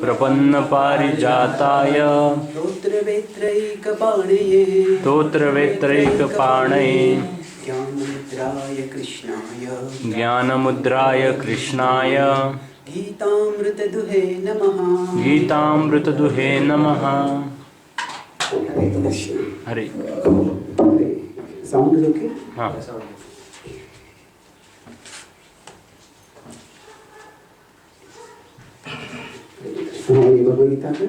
प्रपन्नपारिजाताय स्तोत्रवेत्रैकपाणये ज्ञानमुद्राय कृष्णाय गीतामृतदुहे नमः। हरे sound okay? हाँ। भगवद गीता के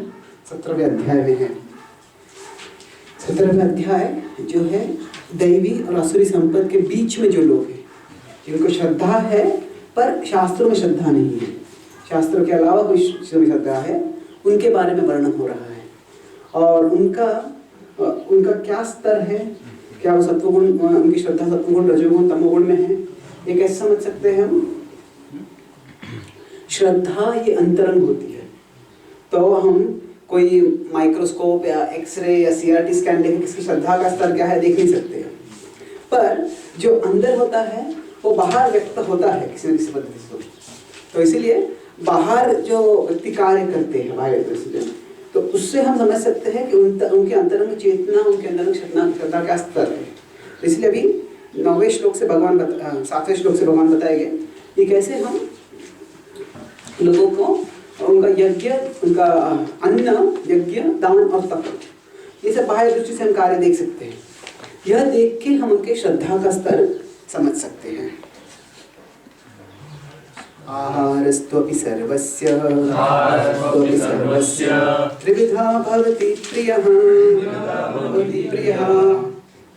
17वें अध्याय में है। 17वें अध्याय जो है दैवी और असुरी संपद के बीच में जो लोग हैं, जिनको श्रद्धा है पर शास्त्रों में श्रद्धा नहीं है, शास्त्रों के अलावा कोई श्रद्धा है, उनके बारे में वर्णन हो रहा है। और उनका क्या स्तर है, क्या वो सत्वगुण, उनकी श्रद्धा सत्वगुण, रजोगुण, तमोगुण में है, ये कैसे समझ सकते हैं हम? श्रद्धा ये अंतरंग होती है, तो हम कोई माइक्रोस्कोप या एक्सरे या सीआरटी स्कैन लेके किसकी श्रद्धा का स्तर क्या है देख नहीं सकते हैं। पर जो अंदर होता है वो बाहर व्यक्त होता है किसी न किसी पद्धति से। तो इसीलिए बाहर जो व्यक्ति कार्य करते हैं बाहर, तो उससे हम समझ सकते हैं कि उनके अंतरंग चेतना, उनके अंदर श्रद्धा का स्तर है। तो इसलिए अभी 9वें श्लोक से भगवान 7वें श्लोक से भगवान बताएंगे कि कैसे हम लोगों को उनका यज्ञ, उनका अन्न, यज्ञ, दान और तप, ये सब बाह्य दृष्टि से हम कार्य देख सकते हैं। यह देख के हम उनके श्रद्धा का स्तर समझ सकते हैं। आहारस्त्वपि सर्वस्य त्रिविधा भवति प्रियः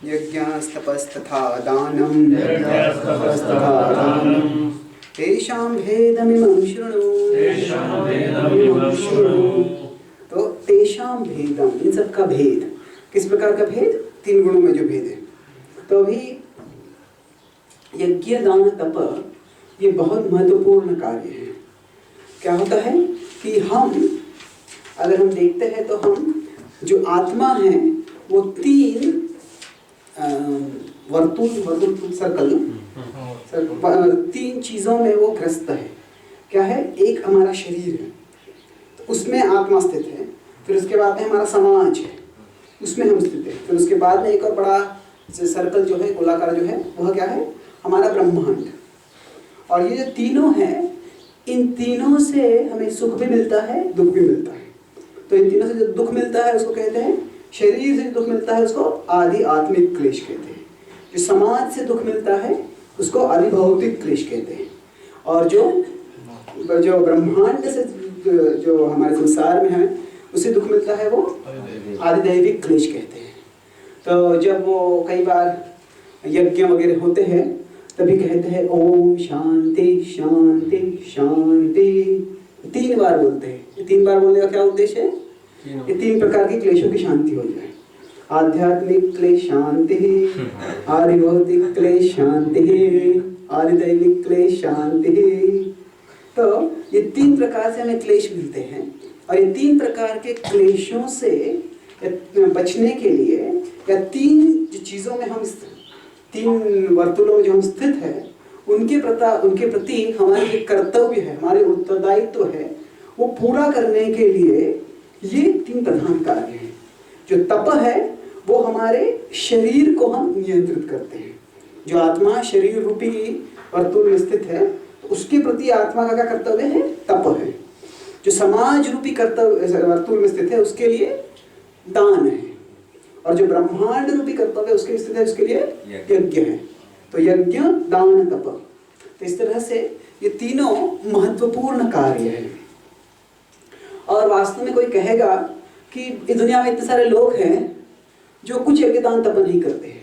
यज्ञस्तपस्तथा दानं तेषां भेदमिमं शृणु। तो तेषां भेदम, इन सब का भेद, किस प्रकार का भेद? 3 गुणों में जो भेद है। तो अभी यज्ञ, दान, तप ये बहुत महत्वपूर्ण कार्य है। क्या होता है कि अगर हम देखते हैं तो हम जो आत्मा है वो 3 वर्तुल सर्कल 3 चीज़ों में वो ग्रस्त है। क्या है? एक हमारा शरीर है, तो उसमें आत्मा स्थित है। फिर उसके बाद में हमारा समाज है, उसमें हम स्थित है। फिर उसके बाद में एक और बड़ा सर्कल जो है, गोलाकार जो है, वह क्या है? हमारा ब्रह्मांड। और ये जो तीनों हैं, इन तीनों से हमें सुख भी मिलता है, दुख भी मिलता है। तो इन तीनों से जो दुख मिलता है उसको कहते हैं, शरीर से जो दुख मिलता है उसको आदि आत्मिक क्लेश कहते हैं। जो समाज से दुख मिलता है उसको आदि भौतिक क्लेश कहते हैं। और जो ब्रह्मांड से जो हमारे संसार में है उससे दुख मिलता है वो आदि दैविक क्लेश कहते हैं। तो जब वो कई बार यज्ञ वगैरह होते हैं तभी कहते हैं ओम शांति शांति शांति, 3 बार बोलते हैं। ये 3 बार बोलने का क्या उद्देश्य है? ये 3 प्रकार की क्लेशों की शांति हो जाए। आध्यात्मिक क्लेश शांति, आदि भौतिक क्लेश शांति, आदि दैविक क्लेश शांति। तो ये 3 प्रकार से हमें क्लेश मिलते हैं। और ये 3 प्रकार के क्लेशों से बचने के लिए, या 3 चीज़ों में हम 3 वर्तुलों में जो हम स्थित है, उनके प्रति हमारे जो कर्तव्य है, हमारे उत्तरदायित्व है, वो पूरा करने के लिए ये 3 प्रधान कार्य हैं। जो तप है वो हमारे शरीर को हम नियंत्रित करते हैं। जो आत्मा शरीर रूपी वर्तुल में स्थित है, तो उसके प्रति आत्मा का क्या कर्तव्य है? तप है। जो समाज रूपी कर्तव्य वर्तुल में स्थित है उसके लिए दान है। और जो ब्रह्मांड रूपी कर्तव्य है उसके स्थित है उसके लिए यज्ञ है। तो यज्ञ, दान, तप, तो इस तरह से ये तीनों महत्वपूर्ण कार्य है। और वास्तव में कोई कहेगा कि इस दुनिया में इतने सारे लोग हैं जो कुछ यज्ञ, दान, तप नहीं करते हैं,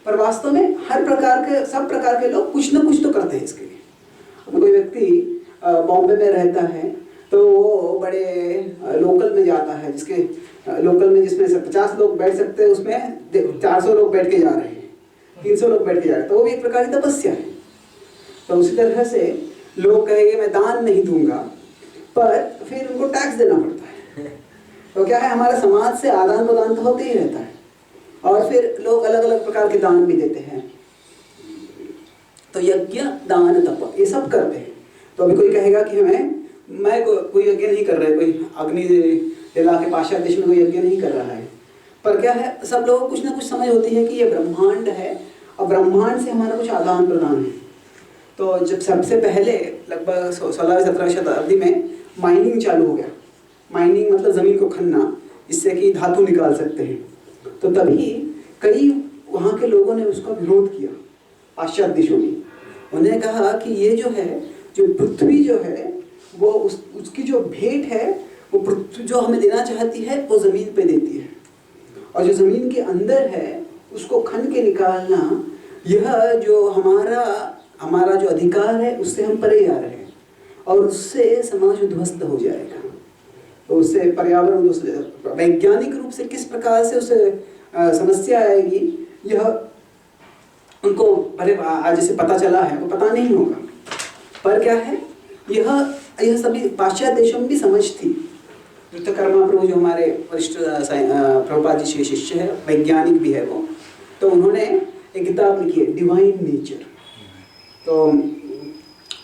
पर वास्तव में सब प्रकार के लोग कुछ न कुछ तो करते हैं इसके लिए। अगर कोई व्यक्ति बॉम्बे में रहता है तो वो बड़े लोकल में जाता है, जिसमें से 50 लोग बैठ सकते हैं, उसमें 400 लोग बैठ के जा रहे हैं, 300 लोग बैठ के जा रहे हैं, तो वो भी एक प्रकार की तपस्या है। तो उसी तरह से लोग कहेंगे मैं दान नहीं दूंगा, पर फिर उनको टैक्स देना पड़ता है। तो क्या है, हमारे समाज से आदान प्रदान तो होते ही रहता है, और फिर लोग अलग अलग प्रकार के दान भी देते हैं। तो यज्ञ, दान, तप ये सब करते हैं। तो अभी कोई कहेगा कि हमें मैं कोई यज्ञ नहीं कर रहा है, कोई अग्नि जला के पाश्चात्य देश में कोई यज्ञ नहीं कर रहा है, पर क्या है सब लोगों को कुछ ना कुछ समझ होती है कि ये ब्रह्मांड है और ब्रह्मांड से हमारा कुछ आदान प्रदान है। तो जब सबसे पहले लगभग 16वीं-17वीं शताब्दी में माइनिंग चालू हो गया, माइनिंग मतलब ज़मीन को खनना जिससे कि धातु निकाल सकते हैं, तो तभी कई वहाँ के लोगों ने उसका विरोध किया पाश्चात्य देशों में। उन्होंने कहा कि ये जो है, जो पृथ्वी जो है वो उसकी जो भेंट है वो पृथ्वी जो हमें देना चाहती है वो ज़मीन पे देती है, और जो ज़मीन के अंदर है उसको खन के निकालना, यह जो हमारा जो अधिकार है उससे हम परे जा रहे हैं और उससे समाज उद्ध्वस्त हो जाएगा। तो उससे पर्यावरण वैज्ञानिक रूप से किस प्रकार से उसे समस्या आएगी यह उनको भले आज से पता चला है वो पता नहीं होगा, पर क्या है यह सभी पाश्चात्य देशों में भी समझ थी। कृतकर्मा प्रभु जो हमारे वरिष्ठ प्रभुपाद जी के शिष्य है, वैज्ञानिक भी है वो, तो उन्होंने एक किताब लिखी है डिवाइन नेचर। तो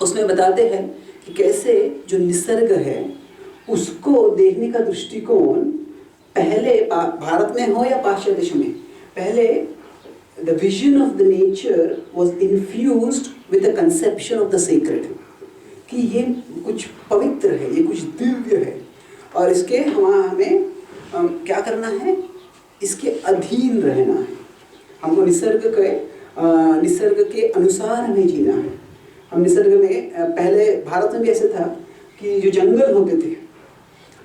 उसमें बताते हैं कि कैसे जो निसर्ग है उसको देखने का दृष्टिकोण पहले भारत में हो या पाश्चात्य देशों में, पहले the vision of the nature was infused with the conception of the sacred, कि ये कुछ पवित्र है, ये कुछ दिव्य है और इसके हमें क्या करना है, इसके अधीन रहना है। हमको निसर्ग के अनुसार हमें जीना है। हम निसर्ग में पहले भारत में भी ऐसे था कि जो जंगल होते थे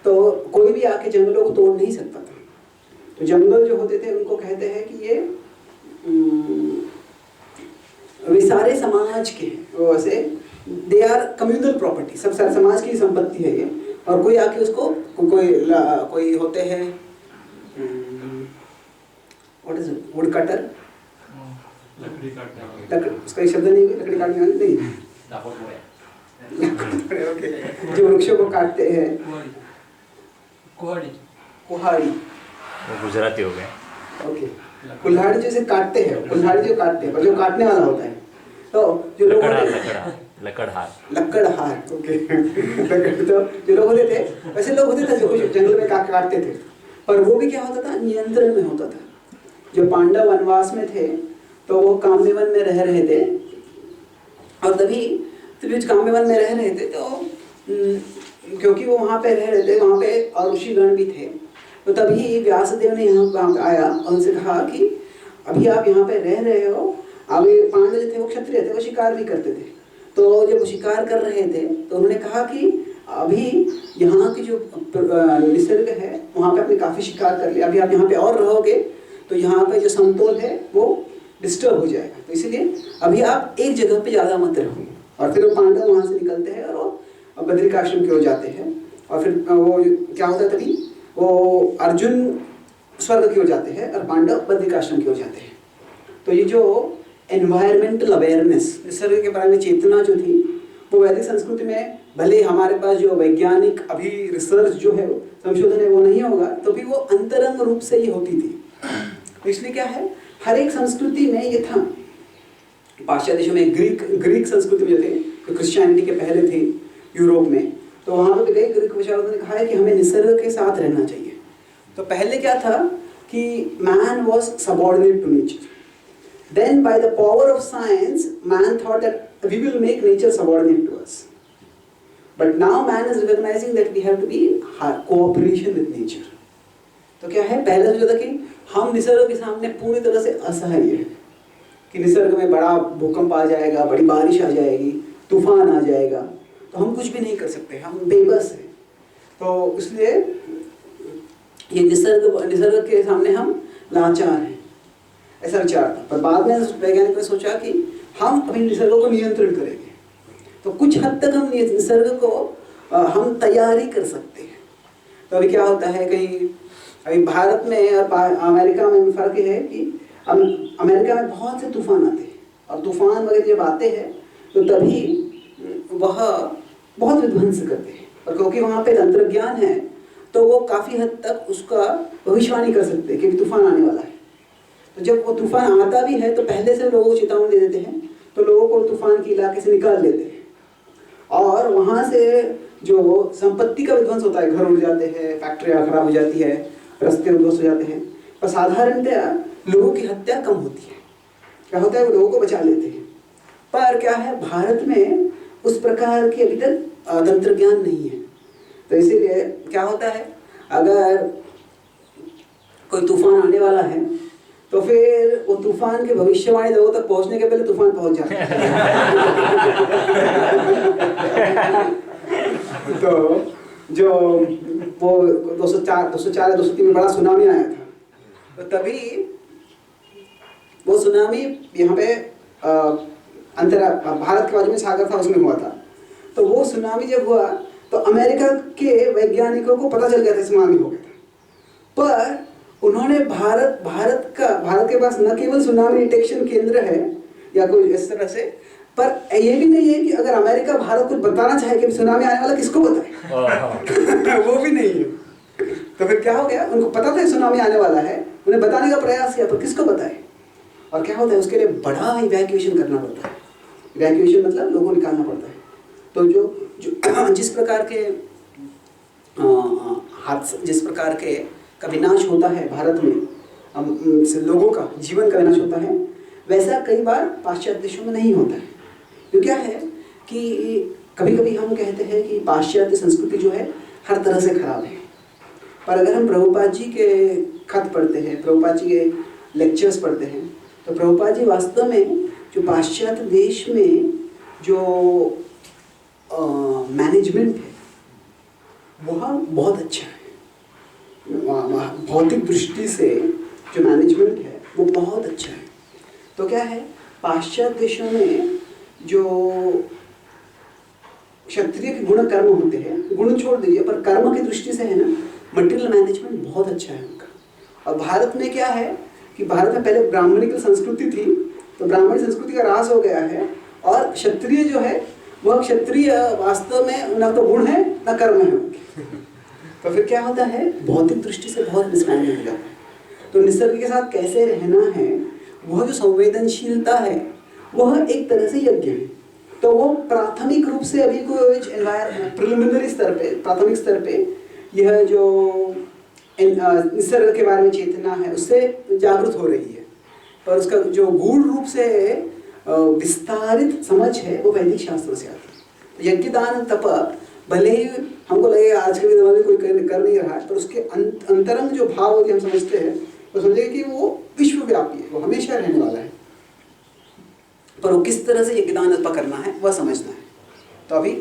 तो कोई भी आके जंगलों को तोड़ नहीं सकता था, तो जंगल जो होते थे उनको कहते हैं कि ये वे सारे समाज के, वैसे दे आर कम्युनल प्रॉपर्टी, सब सारे समाज की संपत्ति है ये, और कोई आके उसको कोई होते हैं what is it, would cutter, लकड़ी काटने वाले, उसका शब्द नहीं, लकड़ी काटने वाले नहीं, ओके, जो वृक्षों को काटते हैं, कुहाड़ी, वो गुजराती हो गए। ओके, कुल्हाड़ी जैसे काटते हैं, कुल्हाड़ी जो काटते हैं, पर जो काटने वाला होता है, तो जो लोग लकड़हार, ओके, तो जो लोग होते थे वैसे लोग होते थे जो कुछ जंगल में काटते थे, पर वो भी क्या होता था, नियंत्रण में होता था। जो पांडव वनवास में थे तो वो काम्यवन में रह रहे थे, और तभी काम्यवन में रह रहे थे तो क्योंकि वो वहाँ पे रह रहे थे, वहाँ पे और ऋषिगण भी थे, तो तभी व्यासदेव ने यहाँ आया और उनसे कहा कि अभी आप यहाँ पे रह रहे हो, अभी पांडव जो थे वो क्षत्रिय थे, वो शिकार भी करते थे, तो जब वो शिकार कर रहे थे तो उन्होंने कहा कि अभी यहाँ की जो निसर्ग है वहाँ पे आपने काफ़ी शिकार कर लिया, अभी आप यहाँ पे और रहोगे तो यहाँ पे जो समतोल है वो डिस्टर्ब हो जाएगा, तो इसलिए अभी आप एक जगह पे ज़्यादा मत रहो। और फिर वो पांडव वहाँ से निकलते हैं और वो बद्रिकाश्रम की ओर जाते हैं, और फिर वो क्या होता है, तभी वो अर्जुन स्वर्ग की ओर जाते हैं और पांडव बद्रिकाश्रम की ओर जाते हैं। तो ये जो एनवायरमेंटल अवेयरनेस, निसर्ग के बारे में चेतना जो थी, वो वैदिक संस्कृति में भले हमारे पास जो वैज्ञानिक अभी रिसर्च जो है संशोधन है वो नहीं होगा, तो भी वो अंतरंग रूप से ये होती थी। तो इसलिए क्या है, हर एक संस्कृति में ये था। पाश्चात्य देशों में ग्रीक संस्कृति में जो थे, जो क्रिश्चियनिटी के पहले थे यूरोप में, तो वहाँ पर गए ग्रीक विचारकों ने कहा है कि हमें निसर्ग के साथ रहना चाहिए। तो पहले क्या था कि man was subordinate to nature, then by the power of science man thought that we will make nature subordinate to us, but now man is recognising that we have to be in cooperation with nature. तो क्या है, पहले तो जो था कि हम निसर्ग के सामने पूरी तरह से असहाय है, कि निसर्ग में बड़ा भूकंप आ जाएगा, बड़ी बारिश आ जाएगी, तूफान आ जाएगा, तो हम कुछ भी नहीं कर सकते, हम बेबस हैं। तो इसलिए ये निसर्ग के सामने हम लाचार हैं, ऐसा विचार था। पर बाद में वैज्ञानिकों ने सोचा कि हम अपने निसर्ग को नियंत्रण करेंगे, तो कुछ हद तक हम निसर्ग को हम तैयारी कर सकते हैं। तो अभी क्या होता है, कहीं अभी भारत में और अमेरिका में फर्क है कि अमेरिका में बहुत से तूफान आते हैं, और तूफान वगैरह जब आते हैं तो तभी वह बहुत विध्वंस करते हैं, और क्योंकि वहाँ पे तंत्रज्ञान है तो वो काफ़ी हद तक उसका भविष्यवाणी कर सकते हैं कि तूफान आने वाला है। तो जब वो तूफान आता भी है तो पहले से लोगों को चेतावनी दे देते हैं, तो लोगों को तूफान के इलाके से निकाल देते हैं। और वहाँ से जो संपत्ति का विध्वंस होता है, घर उड़ जाते हैं, फैक्ट्रियाँ खराब हो जाती है, रास्ते उध्वस्त हो जाते हैं, पर साधारणतया लोगों की हत्या कम होती है। क्या होता है, वो लोगों को बचा लेते हैं। पर क्या है, भारत में उस प्रकार की अभी तक तंत्र ज्ञान नहीं है। तो इसीलिए क्या होता है, अगर कोई तूफान आने वाला है तो फिर वो तूफान के भविष्यवाणी लोगों तक पहुंचने के पहले तूफान पहुंच जाता है। तो जो वो 204 या 203 में बड़ा सुनामी आया था, तो तभी वो सुनामी यहाँ पे भारत के बाजू में सागर था, उसमें हुआ था। तो वो सुनामी जब हुआ तो अमेरिका के वैज्ञानिकों को पता चल गया था सुनामी हो गया था, पर उन्होंने भारत के पास न केवल सुनामी डिटेक्शन केंद्र है या कोई इस तरह से, पर ये भी नहीं है कि अगर अमेरिका भारत को बताना चाहे कि सुनामी आने वाला, किसको बताए? वो भी नहीं है। तो फिर क्या हो गया, उनको पता था सुनामी आने वाला है, उन्हें बताने का प्रयास किया, पर किसको बताए? और क्या होता है, उसके लिए बड़ा इवैक्यूएशन करना पड़ता है। इवैक्यूएशन मतलब लोगों निकालना पड़ता है। तो जो जिस प्रकार के हादसे, जिस प्रकार के का विनाश होता है भारत में, लोगों का जीवन का विनाश होता है, वैसा कई बार पाश्चात्य देशों में नहीं होता है। तो क्या है कि कभी कभी हम कहते हैं कि पाश्चात्य संस्कृति जो है हर तरह से खराब है, पर अगर हम प्रभुपाद जी के खत पढ़ते हैं, प्रभुपाद जी के लेक्चर्स पढ़ते हैं, तो प्रभुपाद जी वास्तव में जो पाश्चात्य देश में जो मैनेजमेंट है वह बहुत अच्छा है। भौतिक दृष्टि से जो मैनेजमेंट है वो बहुत अच्छा है। तो क्या है, पाश्चात्य देशों में जो क्षत्रिय के गुण कर्म होते हैं, गुण छोड़ दीजिए, पर कर्म की दृष्टि से है ना, मटेरियल मैनेजमेंट बहुत अच्छा है उनका। और भारत में क्या है कि भारत में पहले ब्राह्मणिक संस्कृति थी, तो ब्राह्मणी संस्कृति का ह्रास हो गया है, और क्षत्रिय जो है वह क्षत्रिय वास्तव में न तो गुण है न कर्म है उनके। तो फिर क्या होता है, भौतिक दृष्टि से बहुत मिसमैनेज हो जाता है। तो निसर्ग के साथ कैसे रहना है, वह जो संवेदनशीलता है वह एक तरह से यज्ञ है। तो वो प्राथमिक रूप से अभी कुछ प्रिलिमिनरी स्तर पे, प्राथमिक स्तर पे यह जो निसर्ग के बारे में चेतना है उससे जागृत हो रही है, पर उसका जो गूढ़ रूप से विस्तारित समझ है वो वैदिक शास्त्रों से आती है। तो यज्ञ दान तप भले ही हमको लगे आज के ज़माने में कोई कर नहीं रहा है, पर उसके अंतरंग जो भाव होते हम समझते हैं, तो समझेंगे कि वो विश्वव्यापी है, वो हमेशा रहने वाला है, पर वो किस तरह से यज्ञदान तप करना है वह समझना है। तो अभी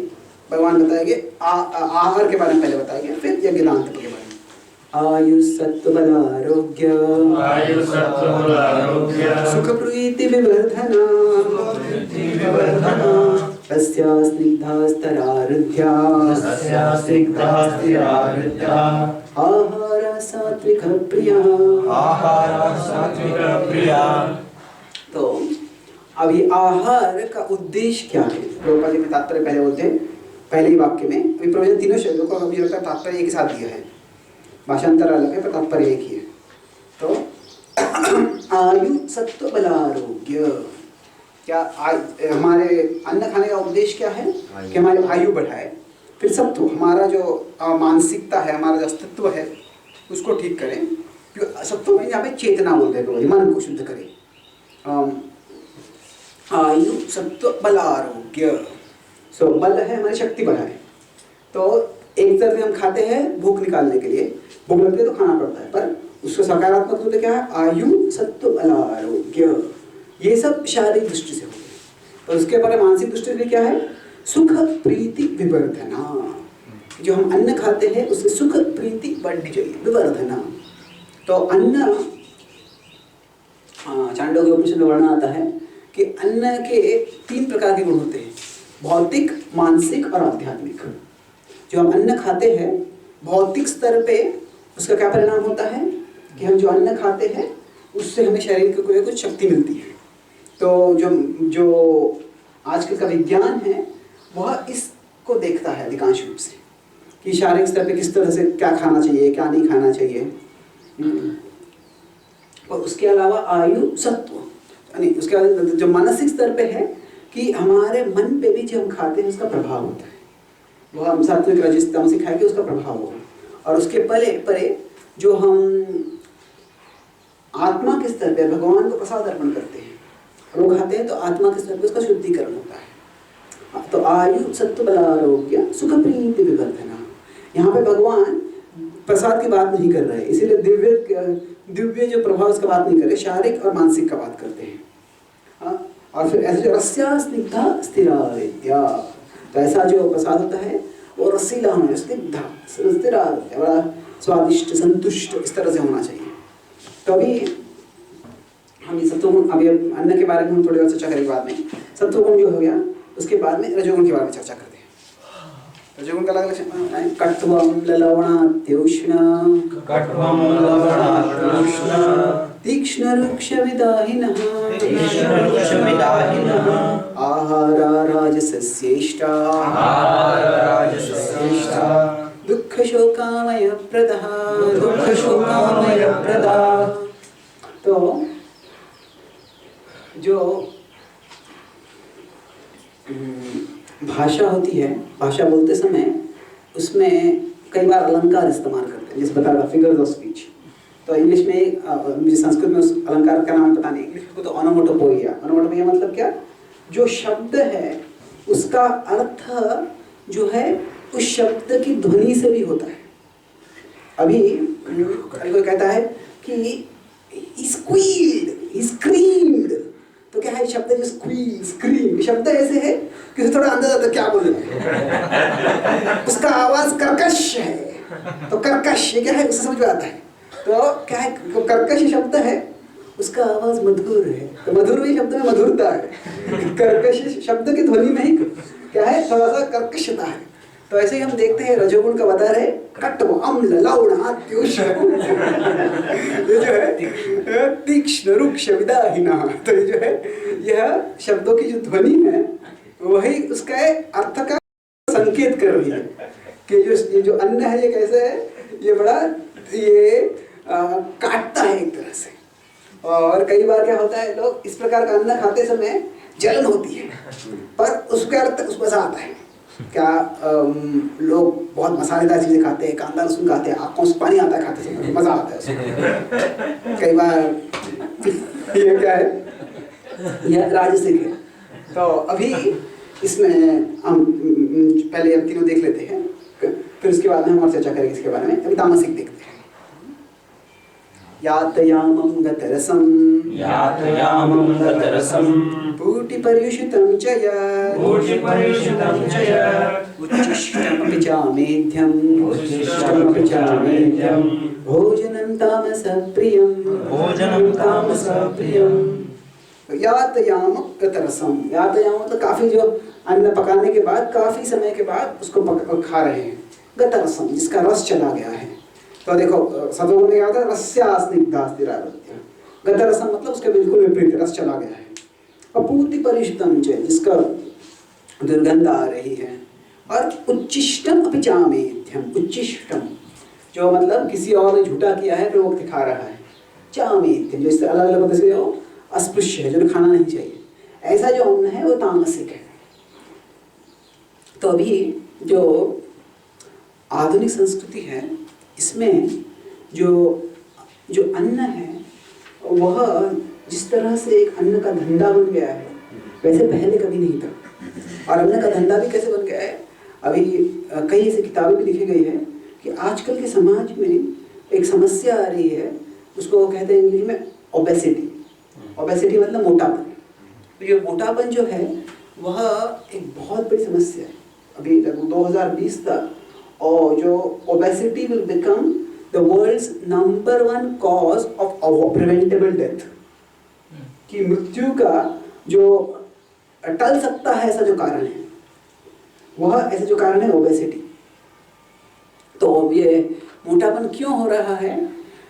भगवान बताएंगे आहार के बारे में, पहले बताएंगे फिर यज्ञदान तप के बारे में। आयु सत्व बल आरोग्य सुख प्रीति विवर्धना तस्या स्निग्धास्तरारुध्या आहार सात्विक प्रिया। तो अभी आहार का उद्देश्य क्या है, प्रभुपाद जी में तात्पर्य पहले बोलते हैं, पहले ही वाक्य में। अभी प्रवचन तीनों शब्दों को अभी लगता है तात्पर्य एक ही साथ दिया है, भाषांतर अलग है पर तात्पर्य एक ही है। तो आयु सत्व बल आरोग्य, क्या हमारे अन्न खाने का उद्देश्य क्या है कि हमारी आयु बढ़ाए, फिर सत्व हमारा जो मानसिकता है, हमारा जो अस्तित्व है उसको ठीक करें। सत्व में यहाँ पे चेतना बोलते हैं, मन को शुद्ध करें। आयु सत्व बल आरोग्य, सो बल है हमारी शक्ति बढ़ाए। तो एक तरफ हम खाते हैं भूख निकालने के लिए, भूख लगती है तो खाना पड़ता है, पर उसका सकारात्मक रूप क्या है, आयु सत्व बल आरोग्य, ये सब शारीरिक दृष्टि से हो गए। और उसके बाद मानसिक दृष्टि से क्या है, सुख प्रीति विवर्धना, जो हम अन्न खाते हैं उससे सुख प्रीति बढ़नी चाहिए, विवर्धना। तो अन्न, चांडोग्य उपनिषद में वर्णन आता है कि अन्न के 3 प्रकार के गुण होते हैं, भौतिक, मानसिक और आध्यात्मिक। जो हम अन्न खाते हैं भौतिक स्तर पे उसका क्या परिणाम होता है कि हम जो अन्न खाते हैं उससे हमें शरीर को कोई कुछ शक्ति मिलती है। तो जो आजकल का विज्ञान है वह इसको देखता है अधिकांश रूप से कि शारीरिक स्तर पे किस तरह से क्या खाना चाहिए, क्या नहीं खाना चाहिए। और उसके अलावा आयु सत्व, यानी उसके बाद जो मानसिक स्तर पे है कि हमारे मन पे भी जो हम खाते हैं उसका प्रभाव होता है। वो हम सात्विक रजस तामसिक खाएंगे उसका प्रभाव होगा। और उसके परे जो हम आत्मा के स्तर पे भगवान को प्रसाद अर्पण करते हैं, वो खाते हैं तो आत्मा के स्तर पे उसका शुद्धिकरण होता है। तो आयु सत्व बल आरोग्य सुख प्रीति विवर्धना, यहाँ पे भगवान प्रसाद की बात नहीं कर रहे, इसीलिए दिव्य जो प्रभाव उसका बात नहीं कर रहे, शारीरिक और मानसिक का बात करते हैं। और फिर ऐसे जो रस्या स्निग्धा स्थिरा, तो ऐसा जो प्रसाद होता है वो रसीला होना, स्निग्धा स्थिरा, बड़ा स्वादिष्ट संतुष्ट इस तरह से होना चाहिए। तो अभी हम ये सत्वगुण, अभी अन्न के बारे में हम थोड़ी और चर्चा करेंगे बाद में। सत्वगुण जो हो गया उसके बाद में रजोगुण के बारे में चर्चा करते हैं। रजोगुण का अलग लक्षण कट्वम ललवणात्योष्ण, कट्वम ललवणात्योष्ण, तीक्ष्ण रुक्ष विदाहिनः, तीक्ष्ण रुक्ष विदाहिनः, आहारा राजसस्येष्टा, आहारा राजसस्येष्टा, दुःख शोकामय प्रदः, दुःख शोकामय प्रदः। तो जो भाषा होती है, भाषा बोलते समय उसमें कई बार अलंकार इस्तेमाल करते हैं, जैसे बता रहा फिगर्स ऑफ स्पीच। तो इंग्लिश में, मुझे संस्कृत में उस अलंकार का नाम पता नहीं, इंग्लिश को तो ओनोमोटोपोइया। ओनोमोटोपोइया मतलब क्या, जो शब्द है उसका अर्थ जो है उस शब्द की ध्वनि से भी होता है। अभी कोई कहता है कि he squealed, he screamed, तो क्या है शब्द जो स्क्वील स्क्रीम शब्द ऐसे है कि उसे थोड़ा अंदाजा आता क्या बोल रहे उसका आवाज कर्कश है, तो कर्कश ये क्या है उसे समझ में आता है। तो क्या है, कर्कश शब्द है उसका आवाज मधुर है, तो मधुर भी शब्द में मधुरता है, कर्कश शब्द की ध्वनि में ही क्या है थोड़ा सा कर्कशता है। तो ऐसे ही हम देखते हैं रजोगुण का बता रहे कट्व अम्ल लवण आत्योष्ण, ये जो है तीक्ष्ण रुक्ष विदाहिनः, तो ये जो है यह शब्दों की जो ध्वनि है वही उसका अर्थ का संकेत कर रही है कि ये जो अन्न है ये कैसे है, ये बड़ा ये काटता है एक तरह से। और कई बार क्या होता है, लोग इस प्रकार का अन्न खाते समय जलन होती है, पर उसका अर्थ उस मजा आता है। क्या लोग बहुत मसालेदार चीजें खाते हैं, कांदा लहसुन खाते हैं, आंखों से पानी आता है खाते समय, मजा आता है उसमें। कई बार ये क्या है, यह राजसिक है। तो अभी इसमें हम पहले हम तीनों देख लेते हैं, फिर उसके बाद में हम और चर्चा करेंगे इसके बारे में। अभी तामसिक देखते हैं। यातयामं गतरसं, यातयामं गतरसं, पूटिपर्युषितं च यत्, पूटिपर्युषितं च यत्, उच्छिष्टमपि च मेध्यं, उच्छिष्टमपि च मेध्यं, भोजनं तामसप्रियं, भोजनं तामसप्रियं। यातयाम गतरसम, यातयाम मतलब काफी जो अन्न पकाने के बाद काफी समय के बाद उसको खा रहे हैं। गतरसम जिसका रस चला गया है। तो देखो सतोगुण में क्या होता है, रस्या स्निग्धा स्थिरावृत्या, गतरसम मतलब उसके बिल्कुल विपरीत, रस चला गया है। अपूर्ति परिष्टम जिसका दुर्गंध आ रही है। और उच्चिष्टम अपि चामेध्यम, उच्चिष्टम जो मतलब किसी और ने झूठा किया है फिर वो दिखा रहा है। चामेध्यम जो इससे अलग अलग से हो अस्पृश्य है, जो खाना नहीं चाहिए, ऐसा जो अन्न है वो तामसिक है। तो अभी जो आधुनिक संस्कृति है इसमें जो अन्न है वह जिस तरह से एक अन्न का धंधा बन गया है वैसे पहले कभी नहीं था। और अन्न का धंधा भी कैसे बन गया है, अभी कई ऐसी किताबें भी लिखी गई है कि आजकल के समाज में एक समस्या आ रही है, उसको कहते हैं इंग्लिश में ओबेसिटी। ओबेसिटी मतलब मोटापन। तो ये मोटापन जो है वह एक बहुत बड़ी समस्या है अभी 2020 तक। और जो obesity will become the world's number 1 cause of preventable death, कि मृत्यु का जो टल सकता है ऐसा जो कारण है वह ऐसा जो कारण है ओबेसिटी। तो ये मोटापन क्यों हो रहा है,